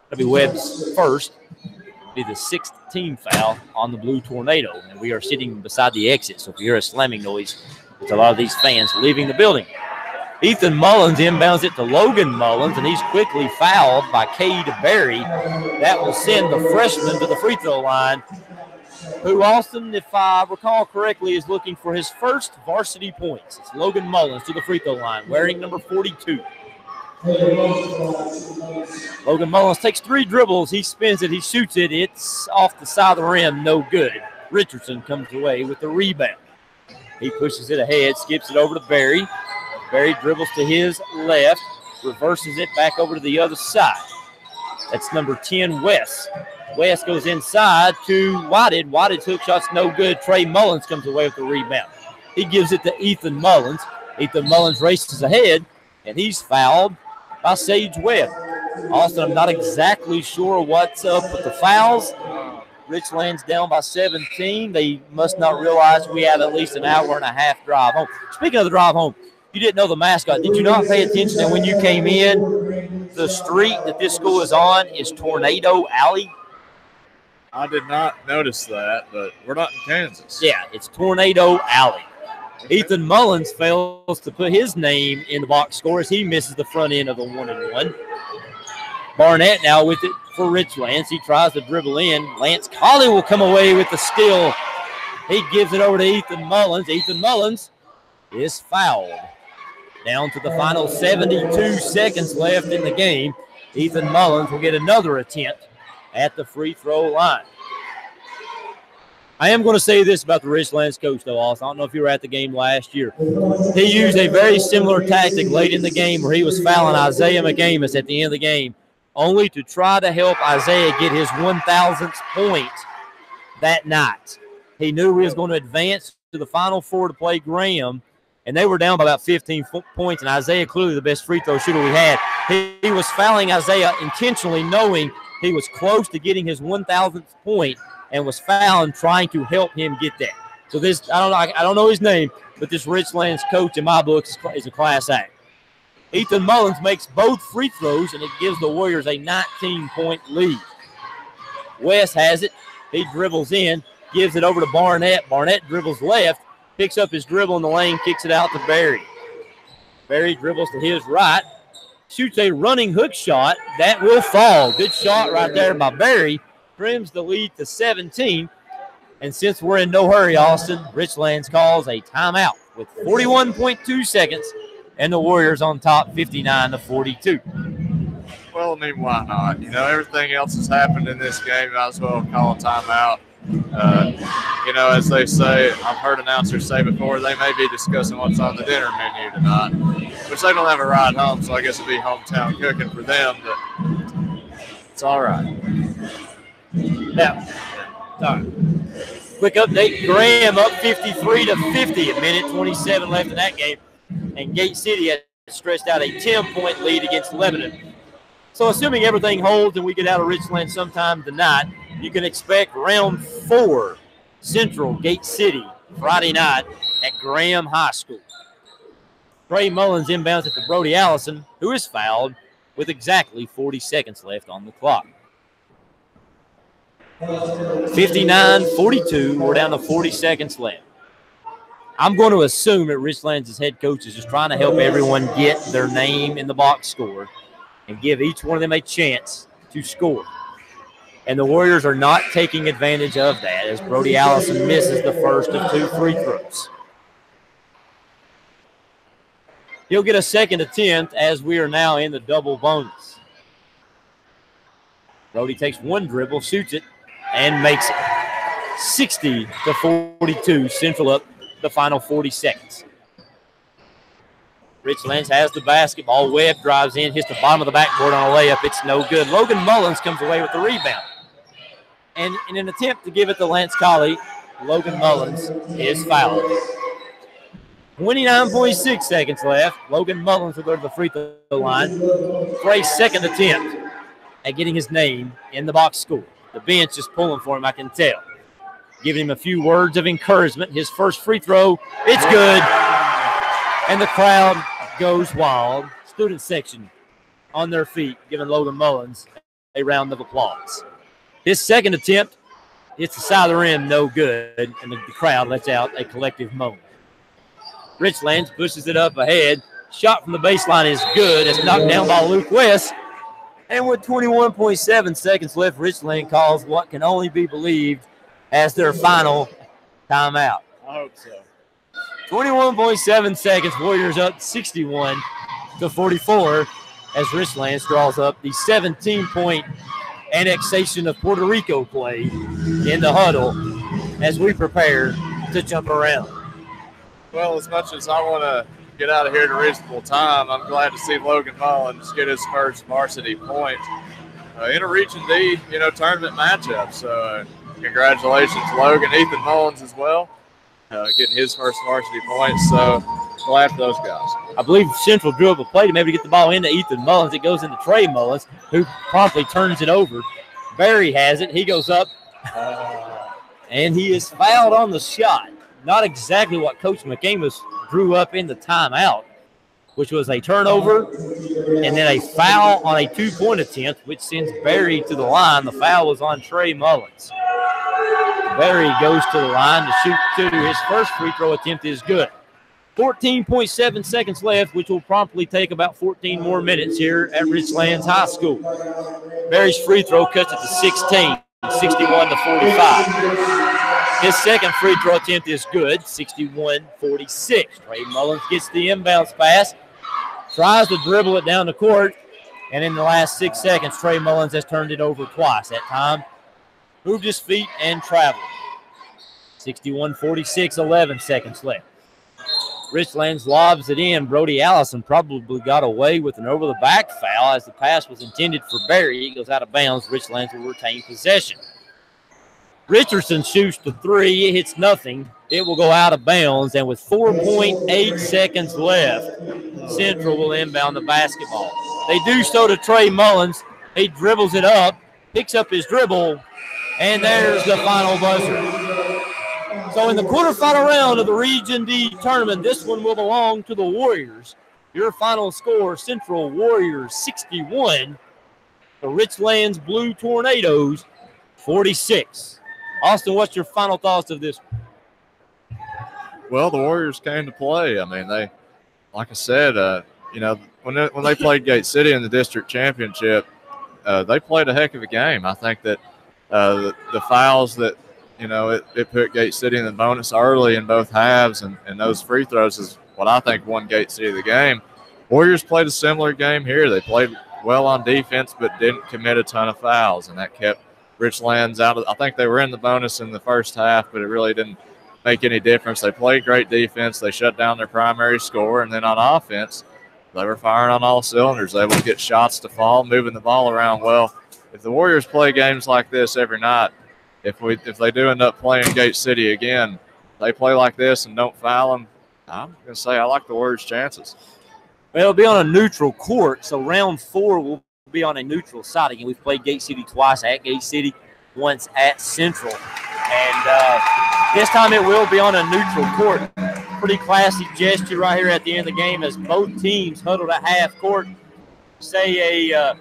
That'll be Webb's first. It'll be the 6th team foul on the Blue Tornado, and we are sitting beside the exit, so if you hear a slamming noise, it's a lot of these fans leaving the building. Ethan Mullins inbounds it to Logan Mullins, and he's quickly fouled by Cade Berry. That will send the freshman to the free throw line, who Austin, if I recall correctly, is looking for his first varsity points. It's Logan Mullins to the free throw line, wearing number 42. Logan Mullins takes 3 dribbles. He spins it. He shoots it. It's off the side of the rim. No good. Richardson comes away with the rebound. He pushes it ahead, skips it over to Berry. Berry dribbles to his left, reverses it back over to the other side. That's number 10, West. West goes inside to Whited. Whited's hook shot's no good. Trey Mullins comes away with the rebound. He gives it to Ethan Mullins. Ethan Mullins races ahead, and he's fouled by Sage Webb. Austin, I'm not exactly sure what's up with the fouls. Richlands down by 17. They must not realize we have at least an hour and a half drive home. Speaking of the drive home, you didn't know the mascot. Did you not pay attention that when you came in, the street that this school is on is Tornado Alley? I did not notice that, but we're not in Kansas. Yeah, it's Tornado Alley. Okay. Ethan Mullins fails to put his name in the box score as he misses the front end of the 1-and-1. Barnett now with it for Richlands. He tries to dribble in. Lance Colley will come away with the steal. He gives it over to Ethan Mullins. Ethan Mullins is fouled. Down to the final 72 seconds left in the game. Ethan Mullins will get another attempt at the free throw line. I am going to say this about the Richlands coach, though, Austin. I don't know if you were at the game last year. He used a very similar tactic late in the game where he was fouling Isaiah McAmis at the end of the game, only to try to help Isaiah get his 1,000th point that night. He knew he was going to advance to the Final Four to play Graham, and they were down by about 15 points, and Isaiah clearly the best free throw shooter we had. He was fouling Isaiah intentionally, knowing he was close to getting his 1,000th point and was fouled trying to help him get that. So this, I don't know his name, but this Richlands coach in my book is a class act. Ethan Mullins makes both free throws, and it gives the Warriors a 19-point lead. West has it. He dribbles in, gives it over to Barnett. Barnett dribbles left, picks up his dribble in the lane, kicks it out to Berry. Berry dribbles to his right, shoots a running hook shot. That will fall. Good shot right there by Berry. Trims the lead to 17. And since we're in no hurry, Austin, Richlands calls a timeout with 41.2 seconds, and the Warriors on top 59-42. Well, I mean, why not? You know, everything else has happened in this game. Might as well call a timeout. You know, as they say, I've heard announcers say before, they may be discussing what's on the dinner menu tonight, which they don't have a ride home, so I guess it'd be hometown cooking for them, but it's all right. Now, sorry. Quick update, Graham up 53-50, a minute 27 left in that game, and Gate City has stretched out a 10-point lead against Lebanon. So assuming everything holds and we get out of Richlands sometime tonight, you can expect round 4, Central Gate City, Friday night at Graham High School. Trey Mullins inbounds it to Brody Allison, who is fouled with exactly 40 seconds left on the clock. 59-42, we're down to 40 seconds left. I'm going to assume that Richlands' head coach is just trying to help everyone get their name in the box score and give each one of them a chance to score. And the Warriors are not taking advantage of that as Brody Allison misses the first of 2 free throws. He'll get a second attempt as we are now in the double bonus. Brody takes one dribble, shoots it, and makes it 60-42. Central up the final 40 seconds. Richlands has the basketball. Webb drives in, hits the bottom of the backboard on a layup. It's no good. Logan Mullins comes away with the rebound. And in an attempt to give it to Lance Colley, Logan Mullins is fouled. 29.6 seconds left. Logan Mullins will go to the free throw line for a second attempt at getting his name in the box score. The bench is pulling for him, I can tell. Giving him a few words of encouragement. His first free throw, it's good. And the crowd goes wild. Student section on their feet, giving Logan Mullins a round of applause. His second attempt hits the side of the rim, no good, and the crowd lets out a collective moan. Richlands pushes it up ahead, Shot from the baseline is good. It's knocked down by Luke West. And with 21.7 seconds left, Richland calls what can only be believed as their final timeout. I hope so. 21.7 seconds. Warriors up 61-44 as Richlands draws up the 17-point annexation of Puerto Rico play in the huddle as we prepare to jump around. Well, as much as I want to get out of here at a reasonable time, I'm glad to see Logan Mullins get his first varsity point in a Region D, tournament matchup. So congratulations, Logan. Ethan Mullins as well, getting his first varsity point. So glad for those guys. I believe Central drew up a play to maybe get the ball into Ethan Mullins. It goes into Trey Mullins, who promptly turns it over. Barry has it. He goes up, and he is fouled on the shot. Not exactly what Coach McAmus drew up in the timeout, which was a turnover and then a foul on a two-point attempt, which sends Barry to the line. The foul was on Trey Mullins. Barry goes to the line to shoot two. His first free throw attempt is good. 14.7 seconds left, which will promptly take about 14 more minutes here at Richlands High School. Barry's free throw cuts it to 16, 61-45. His second free throw attempt is good, 61-46. Trey Mullins gets the inbounds pass, tries to dribble it down the court, and in the last 6 seconds, Trey Mullins has turned it over twice. That time, moved his feet and traveled. 61-46, 11 seconds left. Richlands lobs it in. Brody Allison probably got away with an over-the-back foul as the pass was intended for Barry. It goes out of bounds. Richlands will retain possession. Richardson shoots the three. It hits nothing. It will go out of bounds, and with 4.8 seconds left, Central will inbound the basketball. They do so to Trey Mullins. He dribbles it up, picks up his dribble, and there's the final buzzer. So in the quarterfinal round of the Region D tournament, this one will belong to the Warriors. Your final score, Central Warriors 61, the Richlands Blue Tornadoes 46. Austin, what's your final thoughts of this? Well, the Warriors came to play. I mean, they, like I said, when they played Gate City in the district championship, they played a heck of a game. I think that the fouls that, it put Gate City in the bonus early in both halves, and those free throws is what I think won Gate City the game. Warriors played a similar game here. They played well on defense but didn't commit a ton of fouls, and that kept Richlands out of – I think they were in the bonus in the first half, but it really didn't make any difference. They played great defense. They shut down their primary scorer, and then on offense, they were firing on all cylinders, able to get shots to fall, moving the ball around well. If the Warriors play games like this every night, if they do end up playing Gate City again, they play like this and don't foul them, I'm going to say I like the Warriors' chances. Well, it'll be on a neutral court, so round 4 will be on a neutral side. Again, we've played Gate City twice at Gate City, once at Central. And this time it will be on a neutral court. Pretty classic gesture right here at the end of the game as both teams huddled at half court, say a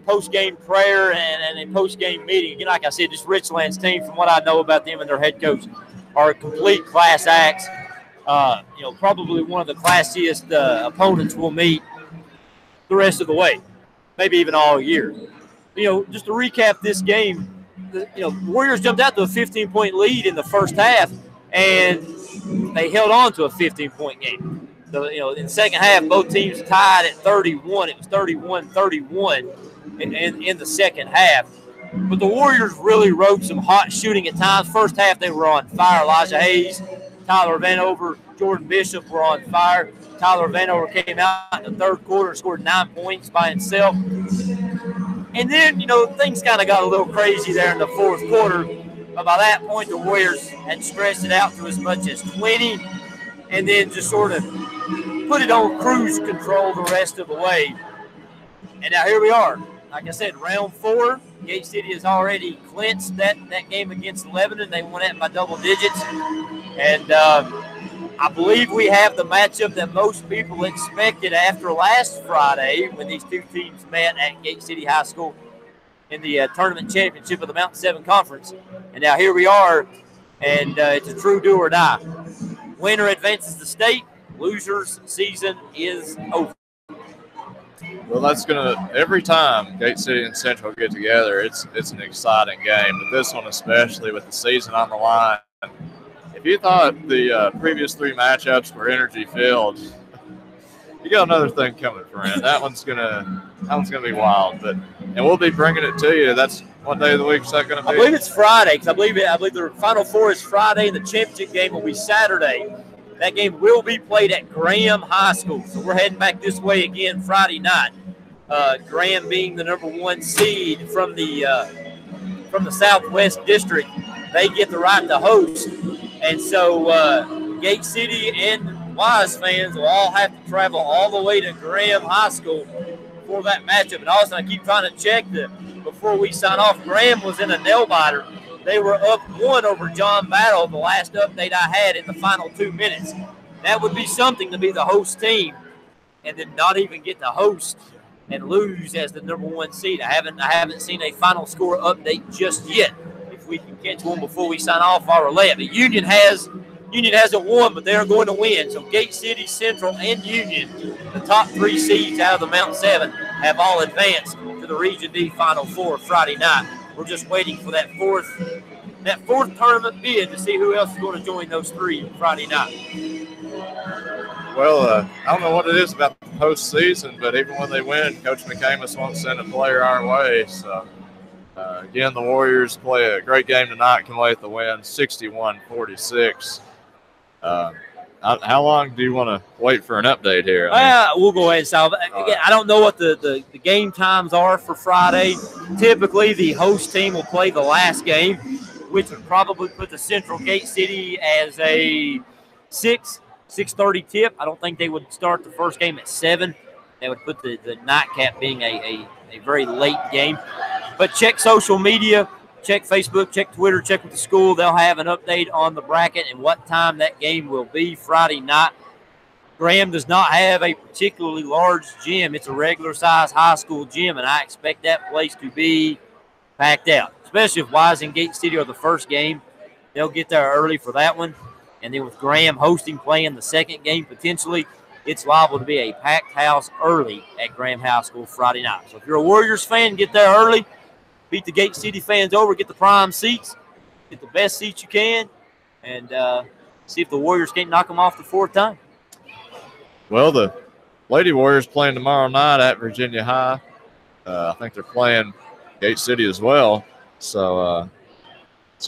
post-game prayer and a post-game meeting. Again, like I said, this Richlands team, from what I know about them and their head coach, are complete class acts. Probably one of the classiest opponents we'll meet the rest of the way, maybe even all year. Just to recap this game, the Warriors jumped out to a 15-point lead in the first half, and they held on to a 15-point game. So, in the second half, both teams tied at 31. It was 31-31 in the second half. But the Warriors really rode some hot shooting at times. First half, they were on fire. Elijah Hayes, Tyler Vanover, Jordan Bishop were on fire. Tyler Vanover came out in the third quarter and scored 9 points by himself. And then, things kind of got a little crazy there in the fourth quarter. But by that point, the Warriors had stretched it out to as much as 20 and then just sort of put it on cruise control the rest of the way. And now here we are. Like I said, round 4, Gate City has already clinched that game against Lebanon. They won it by double digits. And I believe we have the matchup that most people expected after last Friday when these two teams met at Gate City High School in the tournament championship of the Mountain 7 Conference. And now here we are, and it's a true do or die. Winner advances to state. Losers' season is over. Well, that's gonna every time Gate City and Central get together, it's an exciting game. But this one especially, with the season on the line. If you thought the previous 3 matchups were energy filled, you got another thing coming, friend. That one's gonna be wild. And we'll be bringing it to you. That's what day of the week is that gonna be? I believe it's Friday, because I believe the Final Four is Friday, and the championship game will be Saturday. That game will be played at Graham High School. So we're heading back this way again Friday night. Graham being the number 1 seed from the Southwest District, they get the right to host. And so Gate City and Wise fans will all have to travel all the way to Graham High School for that matchup. And also, I keep trying to check before we sign off, Graham was in a nail-biter. They were up 1 over John Battle the last update I had in the final 2 minutes. That would be something to be the host team and then not even get to host and lose as the number 1 seed. I haven't seen a final score update just yet. If we can catch one before we sign off, I'll relay it. But Union hasn't won, but they're going to win. So Gate City, Central, and Union, the top 3 seeds out of the Mount 7, have all advanced to the Region D Final Four Friday night. We're just waiting for that fourth tournament bid to see who else is going to join those 3 Friday night. Well, I don't know what it is about the postseason, but even when they win, Coach McCamus won't send a player our way. So, again, the Warriors play a great game tonight, come away with the win, 61-46. How long do you want to wait for an update here? We'll go ahead and solve it. Again, I don't know what the game times are for Friday. Typically, the host team will play the last game, which would probably put the Central Gate City as a 6:30 tip. I don't think they would start the first game at 7. That would put the nightcap being a very late game. But check social media. Check Facebook, check Twitter, check with the school. They'll have an update on the bracket and what time that game will be Friday night. Graham does not have a particularly large gym. It's a regular-size high school gym, and I expect that place to be packed out, especially if Wise and Gate City are the first game. They'll get there early for that one. And then with Graham playing the second game potentially, it's liable to be a packed house early at Graham High School Friday night. So if you're a Warriors fan, get there early. Beat the Gate City fans over, get the prime seats, get the best seats you can, and see if the Warriors can't knock them off the 4th time. Well, the Lady Warriors playing tomorrow night at Virginia High. I think they're playing Gate City as well. So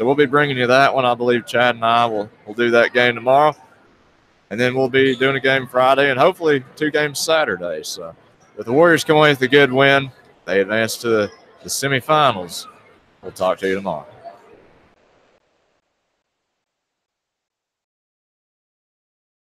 we'll be bringing you that one. I believe Chad and I will do that game tomorrow. And then we'll be doing a game Friday and hopefully 2 games Saturday. So if the Warriors come away with a good win, they advance to the semifinals. We'll talk to you tomorrow.